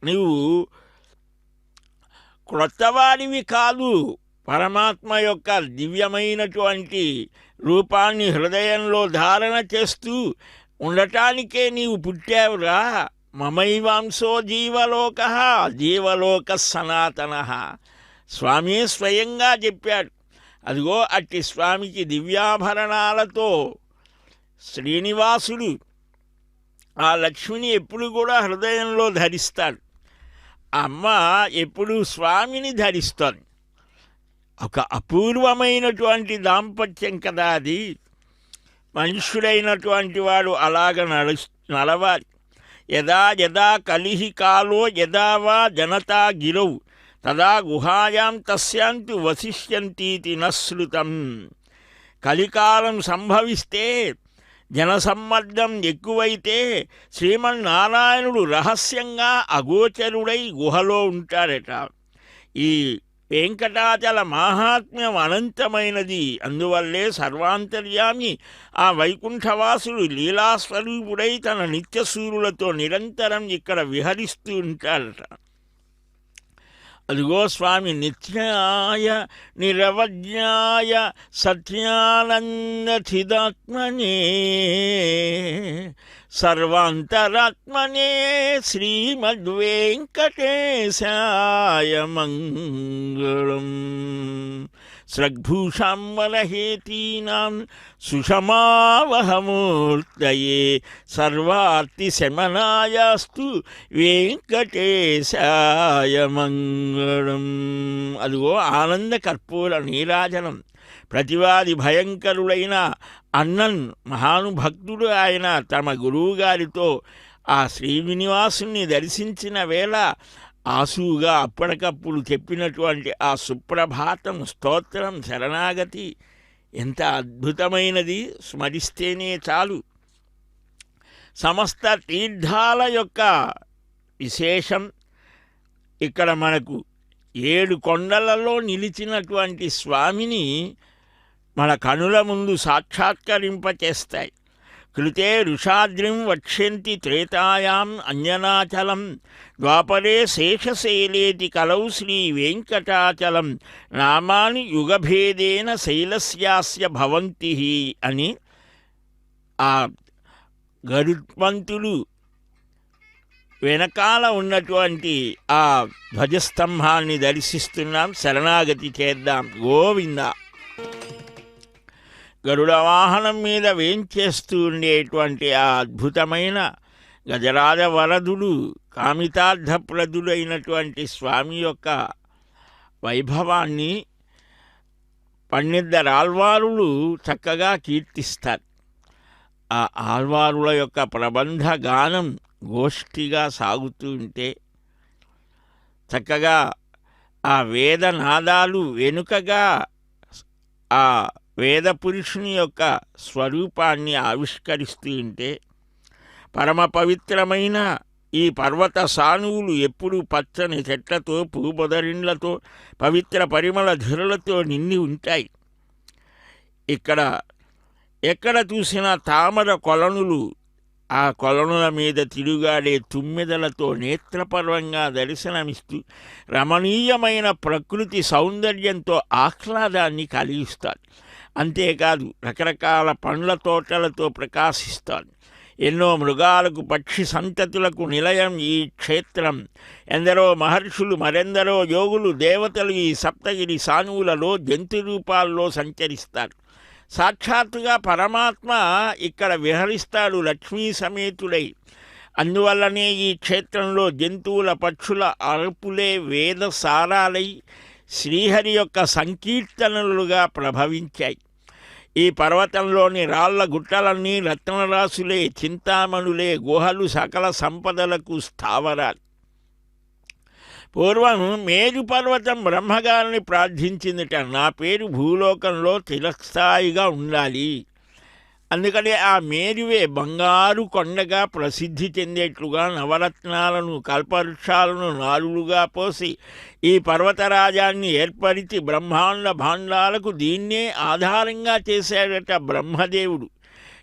నువ్వు క్రొత్తవాడివి కాదు. పరమాత్మ యొక్క దివ్యమైనటువంటి రూపాన్ని హృదయంలో ధారణ చేస్తూ ఉండటానికే నీవు పుట్టావురా. మమైవాంశో జీవలోక జీవలోక సనాతన. స్వామి స్వయంగా చెప్పాడు. అదిగో అట్టి స్వామికి దివ్యాభరణాలతో శ్రీనివాసుడు ఆ లక్ష్మిని ఎప్పుడు కూడా హృదయంలో ధరిస్తాడు. అమ్మ ఎప్పుడు స్వామిని ధరిస్తాడు. ఒక అపూర్వమైనటువంటి దాంపత్యం కదా అది. మనుష్యుడైనటువంటి వాడు అలాగ నడవాలి. యదా యదా కలిహి కాలో యదా వా జనతా గిరౌ తదా గుహాయాం తస్యాంతు వసిష్యంతీతి నశ్రుతం. కలికాలం సంభవిస్తే, జనసమ్మర్దం ఎక్కువైతే శ్రీమన్నారాయణుడు రహస్యంగా అగోచరుడై గుహలో ఉంటాడట. ఈ వెంకటాచల మాహాత్మ్యం అనంతమైనది. అందువల్లే సర్వాంతర్యామి ఆ వైకుంఠవాసుడు లీలాస్వరూపుడై తన నిత్యసూరులతో నిరంతరం ఇక్కడ విహరిస్తూ ఉంటాడట. అదిగో స్వామి నిత్యాయ నిరవజ్ఞాయ సత్యానందచిదాత్మనే సర్వాంతరాత్మనే శ్రీమద్వేంకటేశాయ మంగళం. స్రగ్భూషాంబరహేతీనాం సుషమావహమూర్తయే సర్వార్తిశమనాయాస్తు వెంకటేశాయ మంగళం. అదిగో ఆనంద కర్పూర నీరాజనం. ప్రతివాది భయంకరుడైన అన్నన్ మహానుభక్తుడు ఆయన తమ గురువుగారితో ఆ శ్రీనివాసుని దర్శించిన వేళ ఆసుగా అప్పటికప్పుడు చెప్పినటువంటి ఆ సుప్రభాతం స్తోత్రం శరణాగతి ఎంత అద్భుతమైనది. స్మరిస్తేనే చాలు. సమస్త తీర్థాల యొక్క విశేషం ఇక్కడ మనకు 7 కొండలలో నిలిచినటువంటి స్వామిని మన కనుల ముందు సాక్షాత్కరింపచేస్తాయి. కృతే ఋషాద్రిం వక్ష్యంతి త్రేతాయాం అంజనాచలం ద్వాపరే శేషశైలేతి కలౌ శ్రీ వెంకటాచలం నామాని యుగభేదేన శైలస్యాస్య భవంతి అని ఆ గరుత్మంతులు వెనకాల ఉన్నటువంటి ఆ ధ్వజస్తంభాన్ని దర్శిస్తున్నాం. శరణాగతి చేద్దాం. గోవింద. గరుడ వాహనం మీద వేంచేస్తూ ఉండేటువంటి ఆ అద్భుతమైన గజరాజ వరదుడు కామితార్థప్రదుడైనటువంటి స్వామి యొక్క వైభవాన్ని 12 ఆళ్వారులు చక్కగా కీర్తిస్తారు. ఆ ఆళ్వారుల యొక్క ప్రబంధ గానం గోష్ఠిగా సాగుతూ ఉంటే చక్కగా ఆ వేదనాదాలు వెనుకగా ఆ వేద పురుషుని యొక్క స్వరూపాన్ని ఆవిష్కరిస్తూ ఉంటే పరమ పవిత్రమైన ఈ పర్వత సానువులు ఎప్పుడూ పచ్చని చెట్లతో పూబొదరిండ్లతో పవిత్ర పరిమళ ధురలతో నిండి ఉంటాయి. ఇక్కడ ఎక్కడ చూసినా తామర కొలనులు, ఆ కొలనుల మీద తిరుగాడే తుమ్మెదలతో నేత్రపర్వంగా దర్శనమిస్తూ రమణీయమైన ప్రకృతి సౌందర్యంతో ఆహ్లాదాన్ని కలిగిస్తారు. అంతేకాదు రకరకాల పండ్ల తోటలతో ప్రకాశిస్తారు. ఎన్నో మృగాలకు పక్షి సంతతులకు నిలయం ఈ క్షేత్రం. ఎందరో మహర్షులు మరెందరో యోగులు దేవతలు ఈ సప్తగిరి సానువులలో జంతు రూపాల్లో సంచరిస్తారు. సాక్షాత్తుగా పరమాత్మ ఇక్కడ విహరిస్తాడు లక్ష్మీ సమేతుడై. అందువల్లనే ఈ క్షేత్రంలో జంతువుల పక్షుల అరుపులే వేద సారాలై శ్రీహరి యొక్క సంకీర్తనలుగా ప్రభవించాయి. ఈ పర్వతంలోని రాళ్ల గుట్టలన్నీ రత్నరాశులే, చింతామణులే, గుహలు సకల సంపదలకు స్థావరాలు. పూర్వం మేరు పర్వతం బ్రహ్మగారిని ప్రార్థించిందిట, నా పేరు భూలోకంలో తిరస్థాయిగా ఉండాలి. అందుకని ఆ మేరువే బంగారు కొండగా ప్రసిద్ధి చెందేట్లుగా నవరత్నాలను కల్పవృక్షాలను నాలులుగా పోసి ఈ పర్వతరాజాన్ని ఏర్పరిచి బ్రహ్మాండ భాండాలకు దీన్నే ఆధారంగా చేశాడట బ్రహ్మదేవుడు.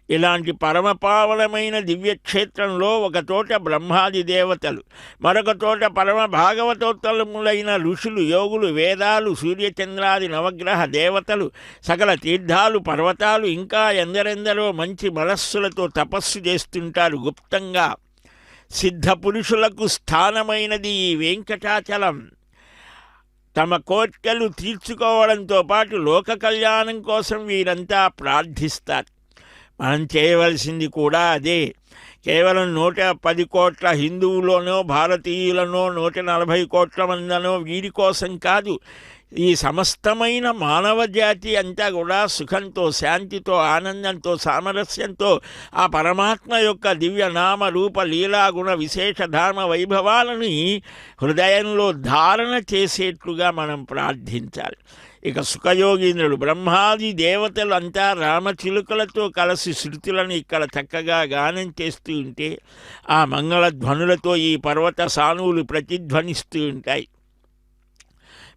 ఇలాంటి పరమపావనమైన దివ్యక్షేత్రంలో ఒక తోట బ్రహ్మాది దేవతలు, మరొక తోట పరమ భాగవతోత్తములైన ఋషులు, యోగులు, వేదాలు, సూర్యచంద్రాది నవగ్రహ దేవతలు, సకల తీర్థాలు, పర్వతాలు, ఇంకా ఎందరెందరో మంచి మనస్సులతో తపస్సు చేస్తుంటారు గుప్తంగా. సిద్ధపురుషులకు స్థానమైనది ఈ వెంకటాచలం. తమ కోర్కెలు తీర్చుకోవడంతో పాటు లోక కళ్యాణం కోసం వీరంతా ప్రార్థిస్తారు. మనం చేయవలసింది కూడా అదే. కేవలం 110 కోట్ల హిందువులోనో భారతీయులనో 140 కోట్ల మందనో వీరి కోసం కాదు, ఈ సమస్తమైన మానవ జాతి అంతా కూడా సుఖంతో, శాంతితో, ఆనందంతో, సామరస్యంతో ఆ పరమాత్మ యొక్క దివ్యనామ రూప లీలాగుణ విశేష ధామ వైభవాలని హృదయంలో ధారణ చేసేట్లుగా మనం ప్రార్థించాలి. ఇక సుఖయోగీంద్రుడు, బ్రహ్మాది దేవతలు అంతా రామచిలుకలతో కలిసి శృతులను ఇక్కడ చక్కగా గానం చేస్తూ ఉంటే ఆ మంగళధ్వనులతో ఈ పర్వత సానువులు ప్రతిధ్వనిస్తూ ఉంటాయి.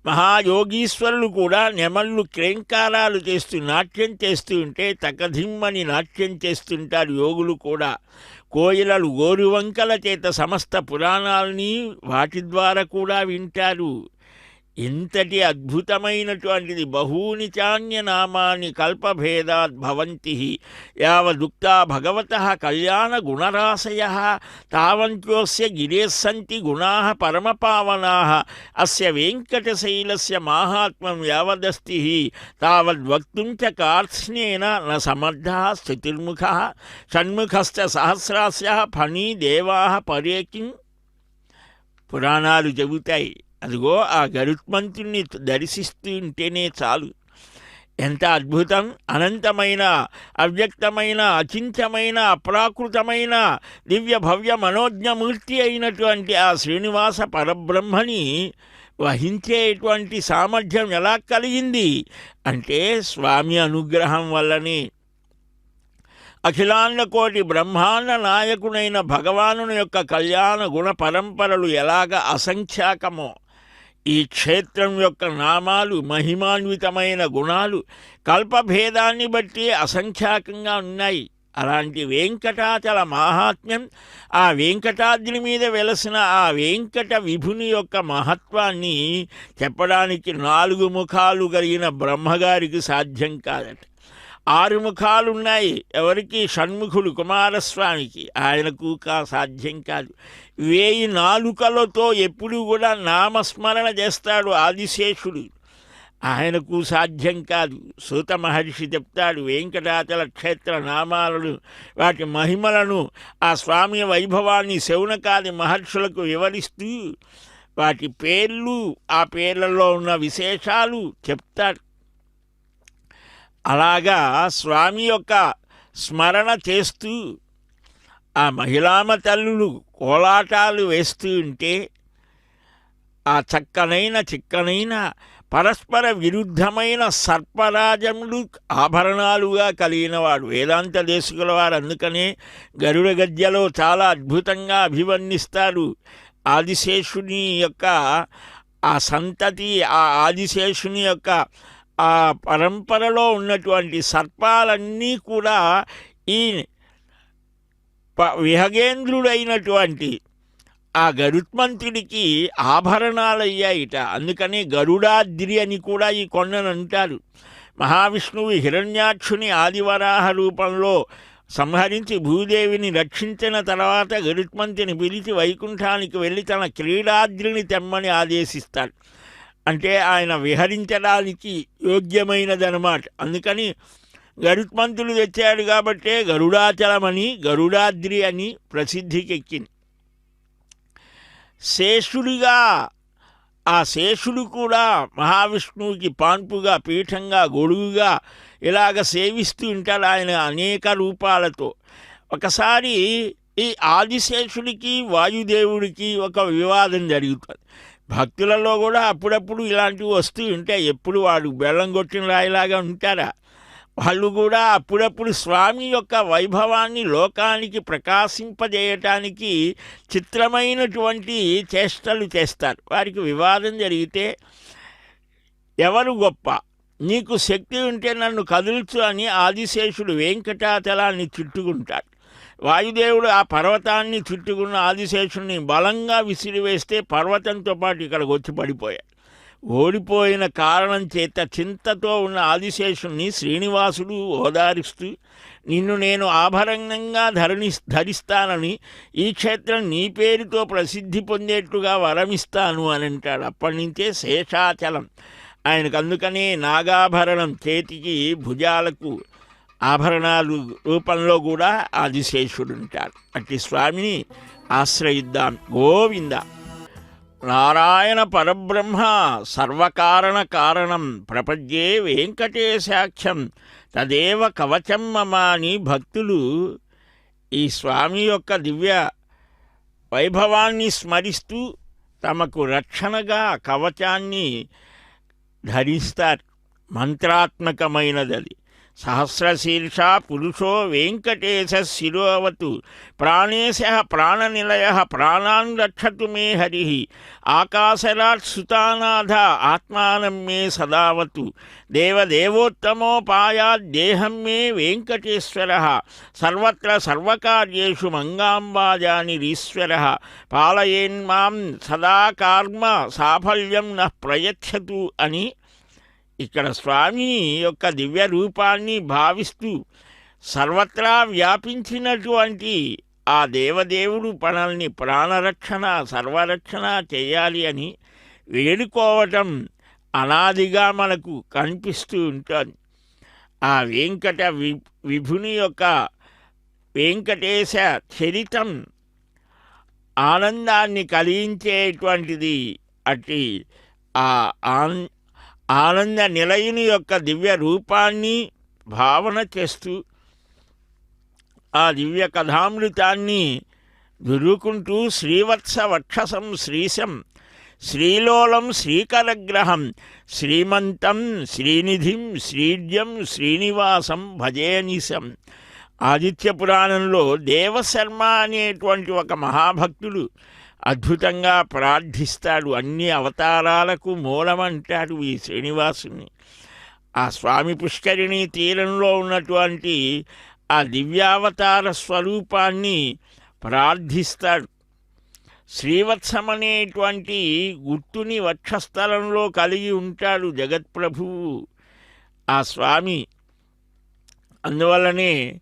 మహాయోగీశ్వరులు కూడా నెమళ్ళు క్రేంకారాలు చేస్తూ నాట్యం చేస్తూ ఉంటే తకధిమ్మని నాట్యం చేస్తుంటారు. యోగులు కూడా కోయిలలు గోరువంకల చేత సమస్త పురాణాలని వాటి ద్వారా కూడా వింటారు. ఇంతటి అద్భుతమైనటువంటిది. బహూని చాన్యనామాని కల్పభేదాద్ భవంతి యావదుక్తా భగవతః కళ్యాణ గుణరాశయః తావంత్యోస్య గిరేస్సంతి గుణాః పరమపావనాః అస్య వెంకటశైలస్య మాహాత్మ్యం యావదస్తి తావద్వక్తుం చ కార్త్స్నేన న సమర్థః స్తుతిర్ముఖః షణ్ముఖశ్చ సహస్రాస్యః ఫణీ దేవాః పరేకిం. పురాణాలు చెబుతాయి. అదిగో ఆ గరుత్మంతుణ్ణి దర్శిస్తూ ఉంటేనే చాలు. ఎంత అద్భుతం! అనంతమైన, అవ్యక్తమైన, అచింత్యమైన, అప్రాకృతమైన దివ్య భవ్య మనోజ్ఞమూర్తి అయినటువంటి ఆ శ్రీనివాస పరబ్రహ్మని వహించేటువంటి సామర్థ్యం ఎలా కలిగింది అంటే స్వామి అనుగ్రహం వల్లనే. అఖిలాండ కోటి బ్రహ్మాండ నాయకుడైన భగవానుని యొక్క కళ్యాణ గుణ పరంపరలు ఎలాగ అసంఖ్యాకమో, ఈ క్షేత్రం యొక్క నామాలు, మహిమాన్వితమైన గుణాలు కల్పభేదాన్ని బట్టి అసంఖ్యాకంగా ఉన్నాయి. అలాంటి వెంకటాచల మాహాత్మ్యం, ఆ వెంకటాద్రి మీద వెలసిన ఆ వెంకట విభుని యొక్క మహత్వాన్ని చెప్పడానికి 4 ముఖాలు కలిగిన బ్రహ్మగారికి సాధ్యం కాదట. 6 ముఖాలున్నాయి ఎవరికి? షణ్ముఖుడు కుమారస్వామికి, ఆయనకు సాధ్యం కాదు. 1000 నాలుకలతో ఎప్పుడు కూడా నామస్మరణ చేస్తాడు ఆదిశేషుడు, ఆయనకు సాధ్యం కాదు. సూత మహర్షి చెప్తాడు వెంకటాచల క్షేత్ర నామాలను, వాటి మహిమలను, ఆ స్వామి వైభవాన్ని శౌనకాది మహర్షులకు వివరిస్తూ వాటి పేర్లు, ఆ పేర్లలో ఉన్న విశేషాలు చెప్తాడు. అలాగా స్వామి యొక్క స్మరణ చేస్తూ ఆ మహిళామ తల్లులు కోలాటాలు వేస్తూ ఉంటే ఆ చిక్కనైన పరస్పర విరుద్ధమైన సర్పరాజములు ఆభరణాలుగా కలిగినవాడు వేదాంత దేశకుల వారు. అందుకనే గరుడ గద్యలో చాలా అద్భుతంగా అభివర్ణిస్తారు ఆదిశేషుని యొక్క ఆ సంతతి, ఆ ఆదిశేషుని యొక్క ఆ పరంపరలో ఉన్నటువంటి సర్పాలన్నీ కూడా ఈ విహగేంద్రుడైనటువంటి ఆ గరుత్మంతుడికి ఆభరణాలయ్యాయిట. అందుకని గరుడాద్రి అని కూడా ఈ కొండను అంటారు. మహావిష్ణువు హిరణ్యాక్షుని ఆదివరాహ రూపంలో సంహరించి భూదేవిని రక్షించిన తర్వాత గరుత్మంతుని పిలిచి వైకుంఠానికి వెళ్ళి తన క్రీడాద్రిని తెమ్మని ఆదేశిస్తాడు. అంటే ఆయన విహరించడానికి యోగ్యమైనదన్నమాట. అందుకని గరుత్మంతుడు తెచ్చాడు కాబట్టే గరుడాచలమని, గరుడాద్రి అని ప్రసిద్ధికెక్కింది. శేషుడిగా, ఆ శేషుడు కూడా మహావిష్ణువుకి పాన్పుగా, పీఠంగా, గొడుగుగా ఇలాగ సేవిస్తూ ఉంటాడు ఆయన అనేక రూపాలతో. ఒకసారి ఈ ఆదిశేషుడికి వాయుదేవుడికి ఒక వివాదం జరుగుతుంది. భక్తులలో కూడా అప్పుడప్పుడు ఇలాంటివి వస్తూ ఉంటాయి. ఎప్పుడు వాడు బెల్లం కొట్టిన రాయిలాగా ఉంటారా? వాళ్ళు కూడా అప్పుడప్పుడు స్వామి యొక్క వైభవాన్ని లోకానికి ప్రకాశింపజేయటానికి చిత్రమైనటువంటి చేష్టలు చేస్తారు. వారికి వివాదం జరిగితే ఎవరు గొప్ప, నీకు శక్తి ఉంటే నన్ను కదుల్చు అని ఆదిశేషుడు వెంకటాచలాన్ని చుట్టుకుంటాడు. వాయుదేవుడు ఆ పర్వతాన్ని చుట్టుకున్న ఆదిశేషుడిని బలంగా విసిరివేస్తే పర్వతంతో పాటు ఇక్కడికి వచ్చి పడిపోయాడు. ఓడిపోయిన కారణం చేత చింతతో ఉన్న ఆదిశేషుణ్ణి శ్రీనివాసుడు ఓదారిస్తూ, నిన్ను నేను ఆభరణంగా ధరిస్తానని, ఈ క్షేత్రం నీ పేరుతో ప్రసిద్ధి పొందేట్టుగా వరమిస్తాను అని అంటాడు. అప్పటి నుంచే శేషాచలం ఆయనకు. అందుకనే నాగాభరణం, చేతికి భుజాలకు ఆభరణాలు రూపంలో కూడా ఆదిశేషుడు ఉంటాడు. అట్టి స్వామిని ఆశ్రయిద్దాం. గోవింద. నారాయణ పరబ్రహ్మ సర్వకారణ కారణం ప్రపద్యే వెంకటేశాఖ్యం తదేవ కవచం మమ అని భక్తులు ఈ స్వామి యొక్క దివ్య వైభవాన్ని స్మరిస్తూ తమకు రక్షణగా కవచాన్ని ధరిస్తారు. మంత్రాత్మకమైనది అది. సహస్రశీర్ష పురుషో వెంకటేశ శిరోవతు ప్రాణేశ ప్రాణనిలయ ప్రాణాన్ రక్షతు మే హరి ఆకాశరాట్ సుతానాథ ఆత్మానం మే సదావతు దేవదేవోత్తమోపాయాద్ దేహం మే వెంకటేశ్వర సర్వత్ర సర్వకార్యేషు మంగాంబాజానిరీశ్వర పాలయేన్మాం సదా కర్మ సాఫల్యం నః ప్రయచ్చతు అని ఇక్కడ స్వామి యొక్క దివ్య రూపాన్ని భావిస్తూ సర్వత్రా వ్యాపించినటువంటి ఆ దేవదేవుడు మనల్ని ప్రాణరక్షణ సర్వరక్షణ చేయాలి అని వేడుకోవటం అనాదిగా మనకు కనిపిస్తూ ఉంటుంది. ఆ వెంకట విభుని యొక్క వెంకటేశ చరితం ఆనందాన్ని కలిగించేటువంటిది. అట్టి ఆ ఆనంద నిలయుని యొక్క దివ్య రూపాన్ని భావన చేస్తూ ఆ దివ్య కథామృతాన్ని దురుకుంటూ శ్రీవత్స వక్షసం శ్రీశం శ్రీలోలం శ్రీకరగ్రహం శ్రీమంతం శ్రీనిధిం శ్రీడ్యం శ్రీనివాసం భజేనిశం. ఆదిత్య పురాణంలో దేవశర్మ అనేటువంటి ఒక మహాభక్తుడు అద్భుతంగా ప్రార్థిస్తాడు. అన్ని అవతారాలకు మూలమంటాడు ఈ శ్రీనివాసుని. ఆ స్వామి పుష్కరిణి తీరంలో ఉన్నటువంటి ఆ దివ్యావతార స్వరూపాన్ని ప్రార్థిస్తాడు. శ్రీవత్సమనేటువంటి గుర్తుని వక్షస్థలంలో కలిగి ఉంటాడు జగత్ప్రభువు ఆ స్వామి. అందువల్లనే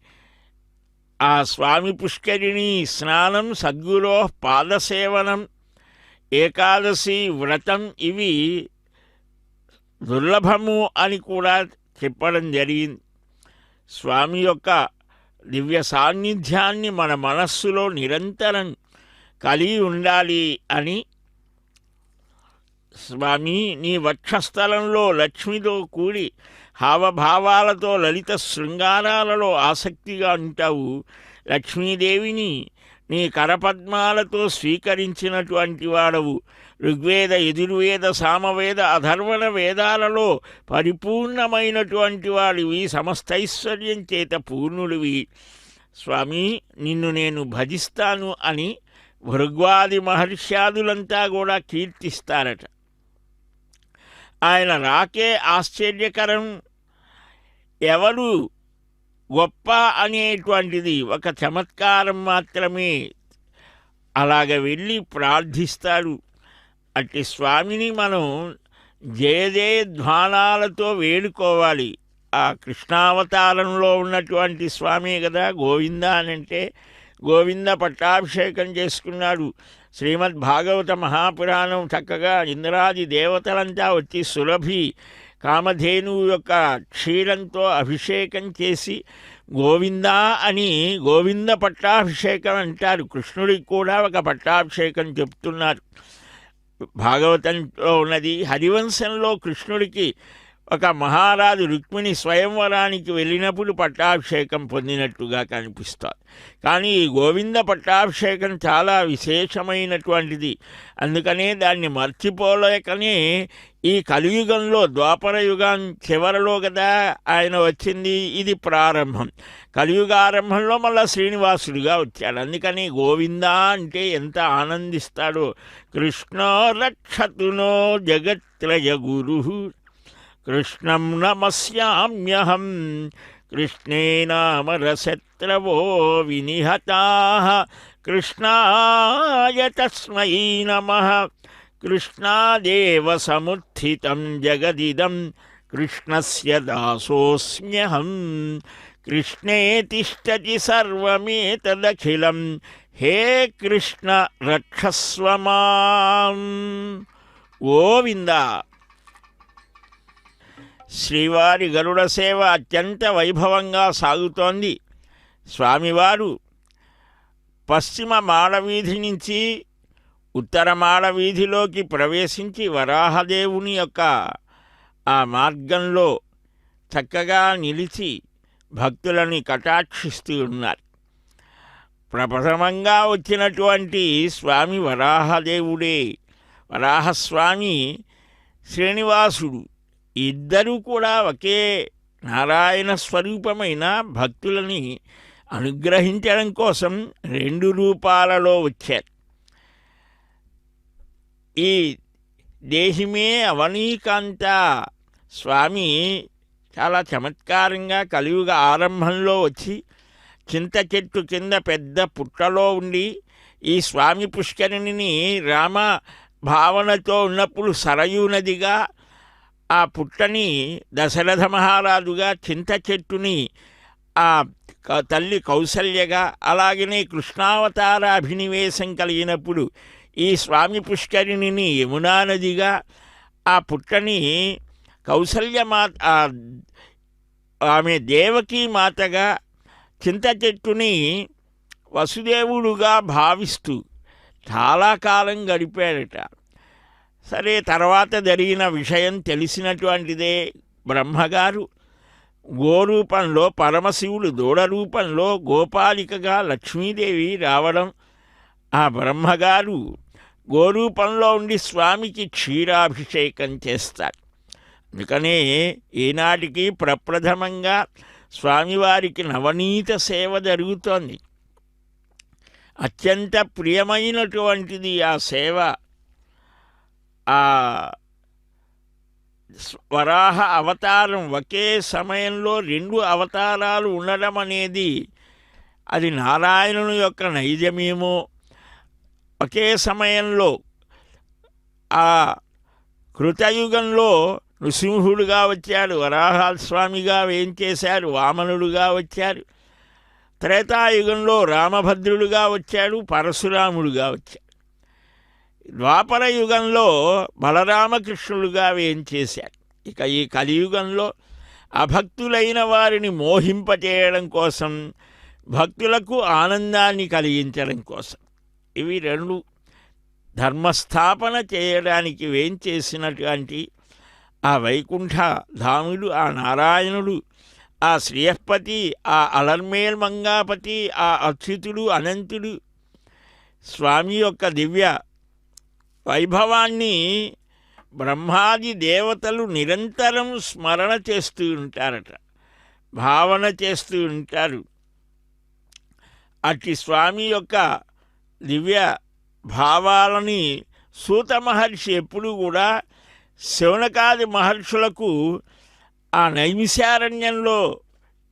ఆ స్వామి పుష్కరిణి స్నానం, సద్గురో పాదసేవనం, ఏకాదశి వ్రతం ఇవి దుర్లభము అని కూడా చెప్పడం జరిగింది. స్వామి యొక్క దివ్య సాన్నిధ్యాన్ని మన మనస్సులో నిరంతరం కలిగి ఉండాలి అని స్వామి నీ వక్షస్థలంలో లక్ష్మితో కూడి హావభావాలతో లలిత శృంగారాలలో ఆసక్తిగా ఉంటావు. లక్ష్మీదేవిని నీ కరపద్మాలతో స్వీకరించినటువంటి వాడవు. ఋగ్వేద, యజుర్వేద, సామవేద, అధర్వణ వేదాలలో పరిపూర్ణమైనటువంటి వాడివి. సమస్తైశ్వర్యం చేత పూర్ణుడివి. స్వామి నిన్ను నేను భజిస్తాను అని భృగ్వాది మహర్ష్యాదులంతా కూడా కీర్తిస్తారట. ఆయన రాకే ఆశ్చర్యకరం. ఎవరు గొప్ప అనేటువంటిది ఒక చమత్కారం మాత్రమే. అలాగ వెళ్ళి ప్రార్థిస్తాడు. అట్టి స్వామిని మనం జయజయధ్వానాలతో వేడుకోవాలి. ఆ కృష్ణావతారంలో ఉన్నటువంటి స్వామి కదా గోవింద అనంటే. గోవింద పట్టాభిషేకం చేసుకున్నాడు. శ్రీమద్ భాగవత మహాపురాణం చక్కగా ఇంద్రాది దేవతలంతా వచ్చి సురభి కామధేనువు యొక్క క్షీరంతో అభిషేకం చేసి గోవింద అని గోవింద పట్టాభిషేకం అంటారు. కృష్ణుడికి కూడా ఒక పట్టాభిషేకం చెప్తున్నారు. భాగవతంలో ఉన్నది. హరివంశంలో కృష్ణుడికి ఒక మహారాజు రుక్మిణి స్వయంవరానికి వెళ్ళినప్పుడు పట్టాభిషేకం పొందినట్టుగా కనిపిస్తుంది. కానీ ఈ గోవింద పట్టాభిషేకం చాలా విశేషమైనటువంటిది. అందుకనే దాన్ని మర్చిపోలేకనే ఈ కలియుగంలో ద్వాపర యుగం చివరలో కదా ఆయన వచ్చింది. ఇది ప్రారంభం. కలియుగారంభంలో మళ్ళా శ్రీనివాసుడిగా వచ్చాడు. అందుకని గోవింద అంటే ఎంత ఆనందిస్తాడో. కృష్ణో రక్షతునో జగత్రయ గురు. కృష్ణం నమస్యామ్యహం కృష్ణే నామరశత్రవో వినిహతాః కృష్ణాయ తస్మై నమః కృష్ణాదేవ సముత్థితం జగదిదం కృష్ణస్య దాసోస్మ్యహం కృష్ణే తిష్టతి సర్వమేతదఖిలం హే కృష్ణ రక్షస్వ మాం. గోవింద. శ్రీవారి గరుడ సేవ అత్యంత వైభవంగా సాగుతోంది. స్వామివారు పశ్చిమ మాడవీధి నుంచి ఉత్తర మాడవీధిలోకి ప్రవేశించి వరాహదేవుని యొక్క ఆ మార్గంలో చక్కగా నిలిచి భక్తులని కటాక్షిస్తూ ఉన్నారు. ప్రప్రథమంగా వచ్చినటువంటి స్వామి వరాహదేవుడే. వరాహస్వామి శ్రీనివాసుడు ఇద్దరూ కూడా ఒకే నారాయణ స్వరూపమైన భక్తులని అనుగ్రహించడం కోసం రెండు రూపాలలో వచ్చారు. ఈ దేహిమే అవనీకాంత స్వామి చాలా చమత్కారంగా కలియుగ ఆరంభంలో వచ్చి చింత చెట్టు కింద పెద్ద పుట్టలో ఉండి ఈ స్వామి పుష్కరిణిని రామ భావనతో ఉన్నప్పుడు సరయూ నదిగా, ఆ పుట్టని దశరథ మహారాజుగా, చింత చెట్టుని ఆ తల్లి కౌసల్యగా, అలాగనే కృష్ణావతార అభినివేశం కలిగినప్పుడు ఈ స్వామి పుష్కరిణిని యమునా నదిగా, ఆ పుట్టని కౌసల్యమాత ఆమె దేవకీ మాతగా, చింత చెట్టుని వసుదేవుడుగా భావిస్తూ చాలా కాలం గడిపాడట. సరే, తర్వాత జరిగిన విషయం తెలిసినటువంటిదే. బ్రహ్మగారు గోరూపంలో, పరమశివుడు దూడ రూపంలో గోపాలికగా లక్ష్మీదేవి రావడం, ఆ బ్రహ్మగారు గోరూపంలో ఉండి స్వామికి క్షీరాభిషేకం చేస్తారు. అందుకనే ఈనాటికి ప్రప్రథమంగా స్వామివారికి నవనీత సేవ జరుగుతోంది. అత్యంత ప్రియమైనటువంటిది ఆ సేవ. ఆ వరాహ అవతారం ఒకే సమయంలో రెండు అవతారాలు ఉండడం అనేది అది నారాయణుని యొక్క నైజమేమో. ఒకే సమయంలో ఆ కృతయుగంలో నృసింహుడుగా వచ్చాడు, వరాహస్వామిగా వేంచేశారు, వామనుడుగా వచ్చారు. త్రేతాయుగంలో రామభద్రుడుగా వచ్చాడు, పరశురాముడుగా వచ్చాడు. ద్వాపర యుగంలో బలరామకృష్ణులుగా వేంచేశారు. ఇక ఈ కలియుగంలో అభక్తులైన వారిని మోహింపచేయడం కోసం, భక్తులకు ఆనందాన్ని కలిగించడం కోసం ఇవి రెండు ధర్మస్థాపన చేయడానికి వేంచేసినటువంటి ఆ వైకుంఠ ధాముడు, ఆ నారాయణుడు, ఆ శ్రీయపతి, ఆ అలర్మేల్ మంగాపతి, ఆ అచ్యుతుడు, అనంతుడు స్వామి యొక్క దివ్య వైభవాన్ని బ్రహ్మాది దేవతలు నిరంతరం స్మరణ చేస్తూ ఉంటారట, భావన చేస్తూ ఉంటారు. అట్టి స్వామి యొక్క దివ్య భావాలని సూత మహర్షి ఎప్పుడు కూడా శౌనకాది మహర్షులకు ఆ నైమిషారణ్యంలో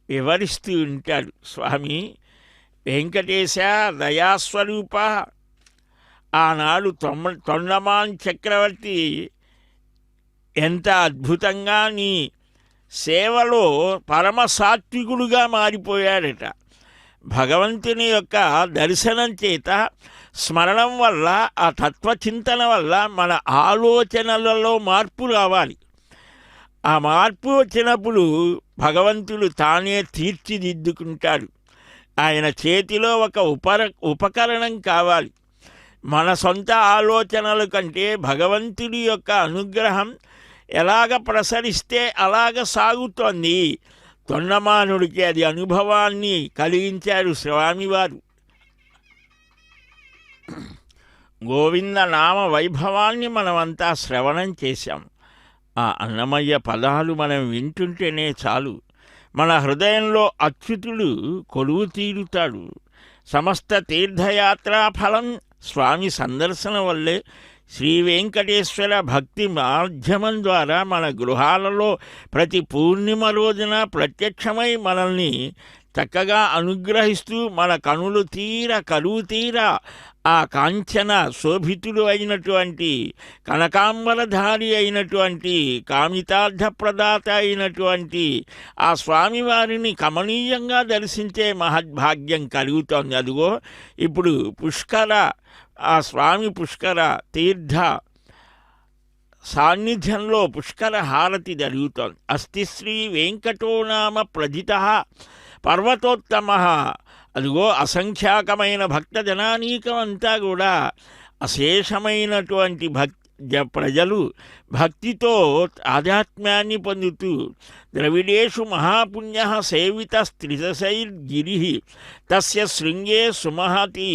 వివరిస్తూ ఉంటాడు. స్వామి వెంకటేశ దయాస్వరూప, ఆనాడు తొండమాన్ చక్రవర్తి ఎంత అద్భుతంగా నీ సేవలో పరమ సాత్వికుడుగా మారిపోయాడట. భగవంతుని యొక్క దర్శనం చేత, స్మరణం వల్ల, ఆ తత్వచింతన వల్ల మన ఆలోచనలలో మార్పు రావాలి. ఆ మార్పు వచ్చినప్పుడు భగవంతుడు తానే తీర్చిదిద్దుకుంటాడు. ఆయన చేతిలో ఒక ఉపకరణం కావాలి. మన సొంత ఆలోచనల కంటే భగవంతుడి యొక్క అనుగ్రహం ఎలాగ ప్రసరిస్తే అలాగ సాగుతోంది. తొండమానుడికి అది అనుభవాన్ని కలిగించారు స్వామివారు. గోవింద నామ వైభవాన్ని మనమంతా శ్రవణం చేశాం. ఆ అన్నమయ్య పదాలు మనం వింటుంటేనే చాలు, మన హృదయంలో అచ్యుతుడు కొలువు తీరుతాడు. సమస్త తీర్థయాత్రా ఫలం స్వామి సందర్శన వల్లే శ్రీ వెంకటేశ్వర భక్తి మాధ్యమం ద్వారా మన గృహాలలో ప్రతి పూర్ణిమ రోజున ప్రత్యక్షమై మనల్ని చక్కగా అనుగ్రహిస్తూ మన కనులు కరువు తీరా ఆ కాంచన శోభితుడు అయినటువంటి కనకాంబరధారి అయినటువంటి కామితార్థ ప్రదాత అయినటువంటి ఆ స్వామివారిని కమనీయంగా దర్శించే మహద్భాగ్యం కలుగుతోంది. అదిగో ఇప్పుడు ఆ స్వామి పుష్కర తీర్థ సాన్నిధ్యంలో పుష్కర హారతి జరుగుతోంది. అస్తి శ్రీ వెంకటో నామ ప్రజిత పర్వతోత్తమ. అదిగో అసంఖ్యాకమైన భక్తజనానీకం అంతా కూడా అశేషమైనటువంటి ప్రజలు భక్తితో ఆధ్యాత్మ్యాన్ని పొందుతూ ద్రవిడేషు మహాపుణ్య సేవిత స్త్రిశైర్గిరి తస్య శృంగే సుమహతి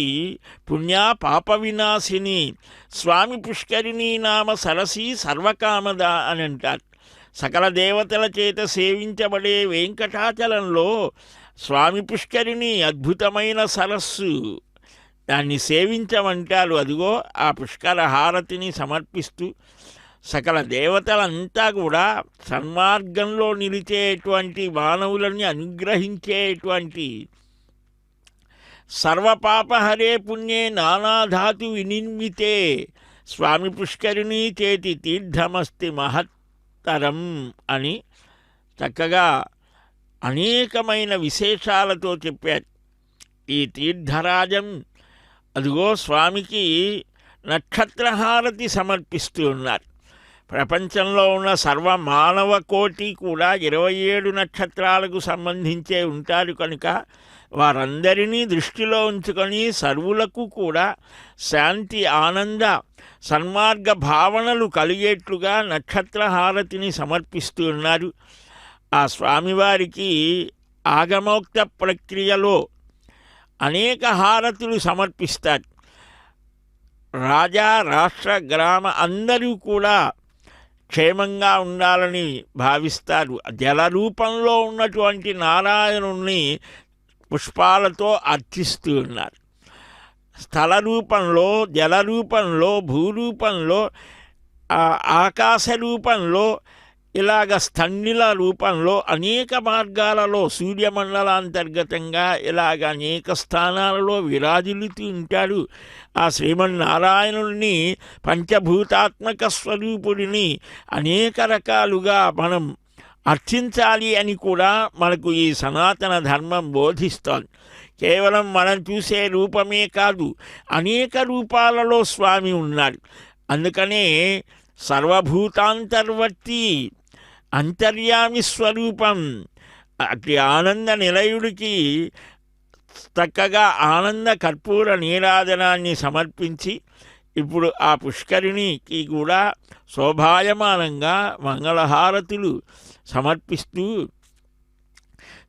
పుణ్యా పాప వినాశిని స్వామి పుష్కరిణీ నామ సరసి సర్వకామద అని అంటారు. సకల దేవతల చేత సేవించబడే వెంకటాచలంలో స్వామి పుష్కరిణి అద్భుతమైన సరస్సు, దాన్ని సేవించమంటారు. అదిగో ఆ పుష్కర హారతిని సమర్పిస్తూ సకల దేవతలంతా కూడా సన్మార్గంలో నిలిచేటువంటి మానవులని అనుగ్రహించేటువంటి సర్వపాపహరే పుణ్యే నానాధాతు వినిర్మితే స్వామి పుష్కరిణీ చేతి తీర్థమస్తి మహత్తరం అని చక్కగా అనేకమైన విశేషాలతో చెప్పారు. ఈ తీర్థరాజం అదిగో స్వామికి నక్షత్రహారతి సమర్పిస్తూ ఉన్నారు. ప్రపంచంలో ఉన్న సర్వమానవ కోటి కూడా 27 నక్షత్రాలకు సంబంధించే ఉంటారు కనుక వారందరినీ దృష్టిలో ఉంచుకొని సర్వులకు కూడా శాంతి ఆనంద సన్మార్గ భావనలు కలిగేట్లుగా నక్షత్రహారతిని సమర్పిస్తూ ఉన్నారు. ఆ స్వామివారికి ఆగమోక్త ప్రక్రియలో అనేక హారతులు సమర్పిస్తారు. రాజా రాష్ట్ర గ్రామ అందరూ కూడా క్షేమంగా ఉండాలని భావిస్తారు. జల రూపంలో ఉన్నటువంటి నారాయణుణ్ణి పుష్పాలతో అర్చిస్తూ ఉన్నారు. స్థల రూపంలో, జల రూపంలో, భూరూపంలో, ఆకాశ రూపంలో, ఇలాగ స్థండిల రూపంలో అనేక మార్గాలలో సూర్యమండలాంతర్గతంగా ఇలాగ అనేక స్థానాలలో విరాజిల్లుతూ ఉంటాడు. ఆ శ్రీమన్నారాయణుడిని పంచభూతాత్మక స్వరూపుడిని అనేక రకాలుగా మనం అర్చించాలి అని కూడా మనకు ఈ సనాతన ధర్మం బోధిస్తోంది. కేవలం మనం చూసే రూపమే కాదు, అనేక రూపాలలో స్వామి ఉన్నాడు. అందుకనే సర్వభూతాంతర్వర్తి అంతర్యామి స్వరూపం. అట్టి ఆనంద నిలయుడికి చక్కగా ఆనంద కర్పూర నీరాజనాన్ని సమర్పించి ఇప్పుడు ఆ పుష్కరిణికి కూడా శోభాయమానంగా మంగళహారతులు సమర్పిస్తూ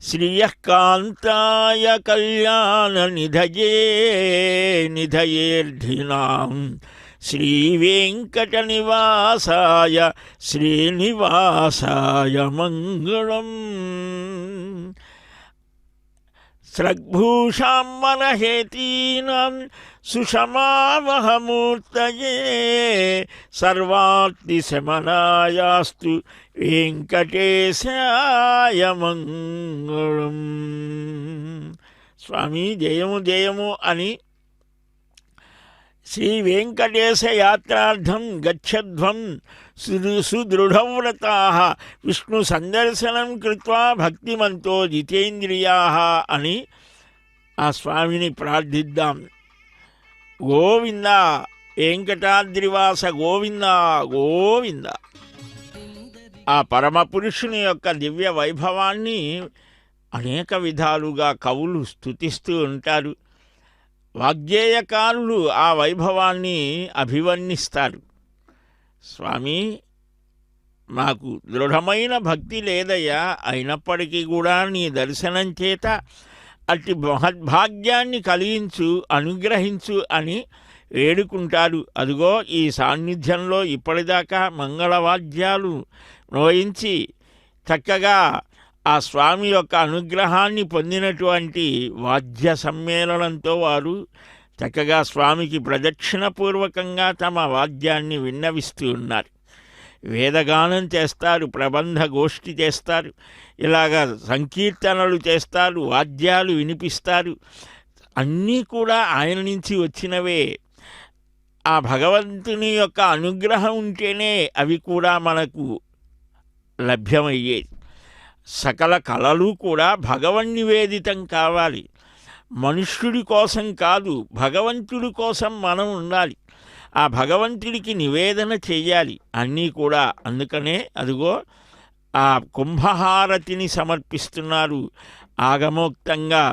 శ్రియకాంతాయ కళ్యాణ నిధయేర్ధినాం శ్రీవేంకట నివాసాయ శ్రీనివాసాయ మంగళం. స్రగ్భూషాంబరహేతీనాం సుషమావహమూర్తయే సర్వార్తిశమనాయాస్తు వెంకటేశాయ మంగళం. స్వామి జయము జయము అని శ్రీ వెంకటేశ యాత్రార్థం గచ్చధ్వం సుదృఢవ్రతాః విష్ణు సందర్శనం కృత్వా భక్తిమంతో జితేంద్రియాః అని ఆ స్వామిని ప్రార్థిద్దాం. గోవింద వెంకటాద్రివాస గోవింద గోవింద. ఆ పరమపురుషుని యొక్క దివ్య వైభవాన్ని అనేక విధాలుగా కవులు స్తుతిస్తూ ఉంటారు. వాగ్గేయకారులు ఆ వైభవాన్ని అభివర్ణిస్తారు. స్వామి, మాకు దృఢమైన భక్తి లేదయ్యా, అయినప్పటికీ కూడా నీ దర్శనం చేత అట్టి మహద్భాగ్యాన్ని కలిగించు, అనుగ్రహించు అని వేడుకుంటారు. అదిగో ఈ సాన్నిధ్యంలో ఇప్పటిదాకా మంగళవాద్యాలు మ్రోయించి చక్కగా ఆ స్వామి యొక్క అనుగ్రహాన్ని పొందినటువంటి వాద్య సమ్మేళనంతో వారు చక్కగా స్వామికి ప్రదక్షిణపూర్వకంగా తమ వాద్యాన్ని విన్నవిస్తూ ఉన్నారు. వేదగానం చేస్తారు, ప్రబంధ గోష్ఠి చేస్తారు, ఇలాగ సంకీర్తనలు చేస్తారు, వాద్యాలు వినిపిస్తారు. అన్నీ కూడా ఆయన నుంచి వచ్చినవే. ఆ భగవంతుని యొక్క అనుగ్రహం ఉంటేనే అవి కూడా మనకు లభ్యమయ్యేది. సకల కళలు కూడా భగవన్నివేదితం కావాలి. మనుష్యుడి కోసం కాదు, భగవంతుడి కోసం మనం ఉండాలి. ఆ భగవంతుడికి నివేదన చెయ్యాలి అన్నీ కూడా. అందుకనే అదిగో ఆ కుంభహారతిని సమర్పిస్తున్నారు ఆగమోక్తంగా.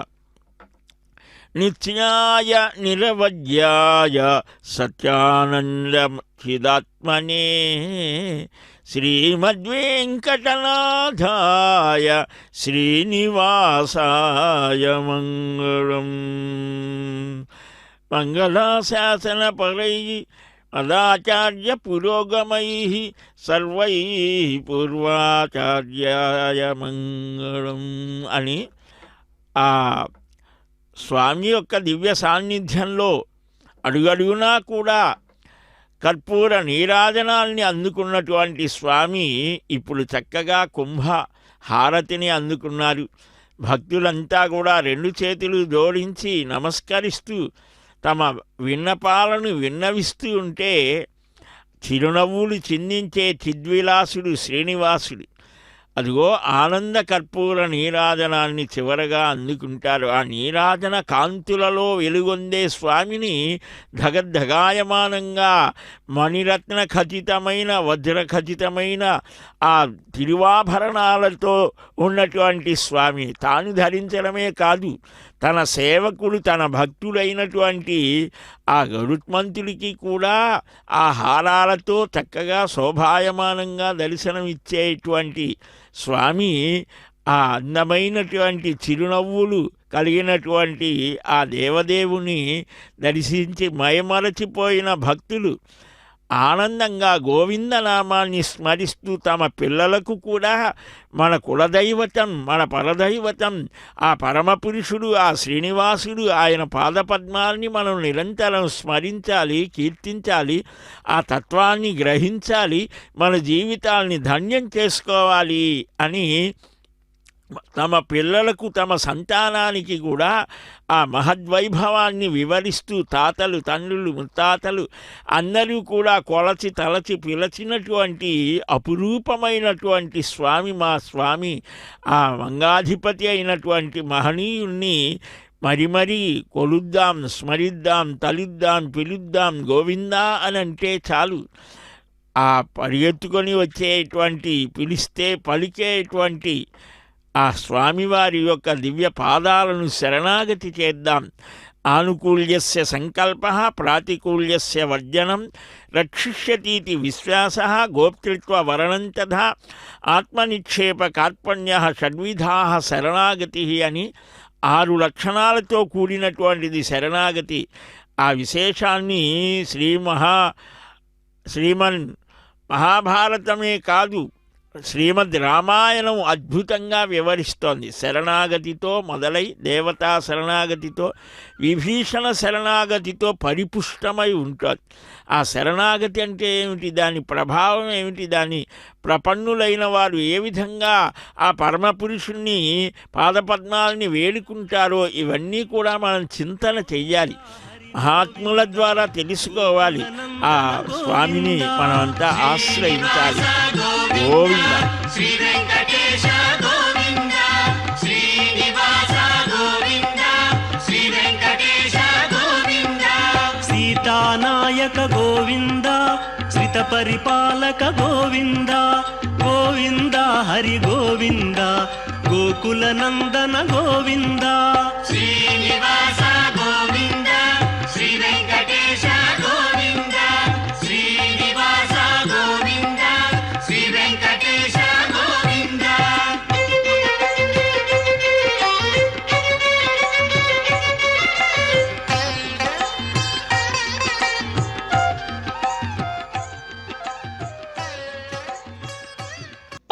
నిత్యాయ నిరవధ్యాయ సత్యానందచిదాత్మనే శ్రీమద్వేంకటనాథాయ శ్రీనివాసాయ మంగళం. మంగళాశాసనపరై మదాచార్య పురోగమై సర్వై పూర్వాచార్యాయ మంగళం అని ఆ స్వామి యొక్క దివ్య సాన్నిధ్యంలో అడుగడుగునా కూడా కర్పూర నీరాజనాల్ని అందుకున్నటువంటి స్వామి ఇప్పుడు చక్కగా కుంభ హారతిని అందుకున్నారు. భక్తులంతా కూడా రెండు చేతులు జోడించి నమస్కరిస్తూ తమ విన్నపాలను విన్నవిస్తూ ఉంటే చిరునవ్వులు చిందించే చిద్విలాసుడు శ్రీనివాసుడు అదిగో ఆనంద కర్పూర నీరాజనాన్ని చివరగా అందుకుంటారు. ఆ నీరాజన కాంతులలో వెలుగొందే స్వామిని ధగద్ధగాయమానంగా మణిరత్న ఖచితమైన వజ్ర ఖచితమైన ఆ తిరువాభరణాలతో ఉన్నటువంటి స్వామి తాను ధరించడమే కాదు, తన సేవకుడు తన భక్తుడైనటువంటి ఆ గరుత్మంతుడికి కూడా ఆ హారాలతో చక్కగా శోభాయమానంగా దర్శనమిచ్చేటువంటి స్వామి ఆ అందమైనటువంటి చిరునవ్వులు కలిగినటువంటి ఆ దేవదేవుని దర్శించి మయమరచిపోయిన భక్తులు ఆనందంగా గోవిందనామాన్ని స్మరిస్తూ తమ పిల్లలకు కూడా మన కులదైవతం మన పరదైవతం ఆ పరమపురుషుడు ఆ శ్రీనివాసుడు ఆయన పాదపద్మాల్ని మనం నిరంతరం స్మరించాలి, కీర్తించాలి, ఆ తత్వాన్ని గ్రహించాలి, మన జీవితాల్ని ధన్యం చేసుకోవాలి అని తమ పిల్లలకు తమ సంతానానికి కూడా ఆ మహద్వైభవాన్ని వివరిస్తూ తాతలు తండ్రులు ముత్తాతలు అందరూ కూడా కొలచి తలచి పిలచినటువంటి అపురూపమైనటువంటి స్వామి మా స్వామి ఆ మంగాధిపతి అయినటువంటి మహనీయుణ్ణి మరి కొలుద్దాం, స్మరిద్దాం, తలుద్దాం, పిలుద్దాం. గోవిందా అని అంటే చాలు ఆ పరిగెత్తుకొని వచ్చేటువంటి పిలిస్తే పలికేటువంటి ఆ స్వామివారి యొక్క దివ్య పాదాలను శరణాగతి చేద్దాం. ఆనుకూల్యస్య సంకల్ప ప్రాతికూల్యస్య వర్జనం రక్షిష్యతీతి విశ్వాస గోప్తృత్వ వరణం తథా ఆత్మనిక్షేప కార్పణ్య షడ్విధా శరణాగతి అని 6 లక్షణాలతో కూడినటువంటిది శరణాగతి. ఆ విశేషాన్ని శ్రీమన్ మహాభారతమే కాదు శ్రీమద్ రామాయణం అద్భుతంగా వివరిస్తోంది. శరణాగతితో మొదలై దేవతా శరణాగతితో విభీషణ శరణాగతితో పరిపుష్టమై ఉంటుంది. ఆ శరణాగతి అంటే ఏమిటి, దాని ప్రభావం ఏమిటి, దాని ప్రపన్నులైన వారు ఏ విధంగా ఆ పరమపురుషుణ్ణి పాదపద్మాలని వేడుకుంటారో ఇవన్నీ కూడా మనం చింతన చెయ్యాలి, మహాత్ముల ద్వారా తెలుసుకోవాలి. ఆ స్వామిని మనమంతా ఆశ్రయించాలి. గోవింద శ్రీ వెంకటేశ గోవింద శ్రీనివాస గోవింద శ్రీ వెంకటేశ గోవింద సీతానాయక గోవింద శ్రిత పరిపాలక గోవింద గోవింద హరి గోవింద గోకుల నందన Govinda Srinivasa Govinda Shri Venkatesha Govinda Srinivasa Govinda Shri Venkatesha Govinda.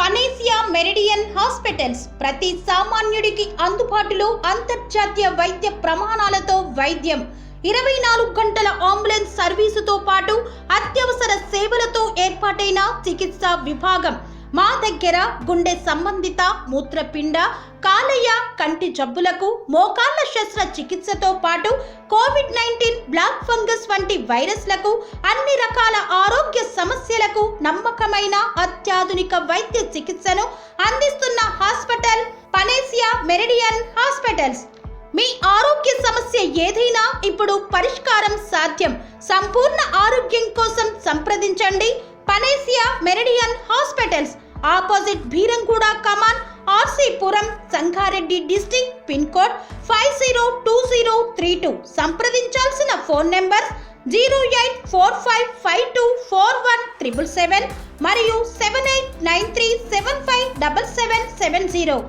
Panacea Meridian hospitals ప్రతి సామాన్యుడికి అందుబాటులో అంతర్జాతీయ వైద్య ప్రమాణాలతో వైద్యం. 24 గంటల అంబులెన్స్ సర్వీసుతో పాటు అత్యవసర సేవలతో ఏర్పాటైన చికిత్సా విభాగం. మా దగ్గర గుండె సంబంధిత, మూత్రపిండ, కాలేయ, కంటి జబ్బులకు, మోకాళ్ల శస్త్ర చికిత్సతో పాటు కోవిడ్-19, బ్లాక్ ఫంగస్ వంటి వైరస్లకు, అన్ని రకాల ఆరోగ్య సమస్యలకు నమ్మకమైన అత్యాధునిక వైద్య చికిత్సను అందిస్తున్న హాస్పిటల్ పనేసియా మెరిడియన్ హాస్పిటల్స్. మీ ఆరోగ్య సమస్య ఏదైనా ఇప్పుడు పరిష్కారం సాధ్యం. సంపూర్ణ ఆరోగ్యం కోసం సంప్రదించండి Panacea Meridian hospitals, opposite Beeramguda Kaman, RC Puram, Sangareddy district, pin code 502032. సంప్రదించాల్సిన ఫోన్ నెంబర్ 0845524177 మరియు 7893757770.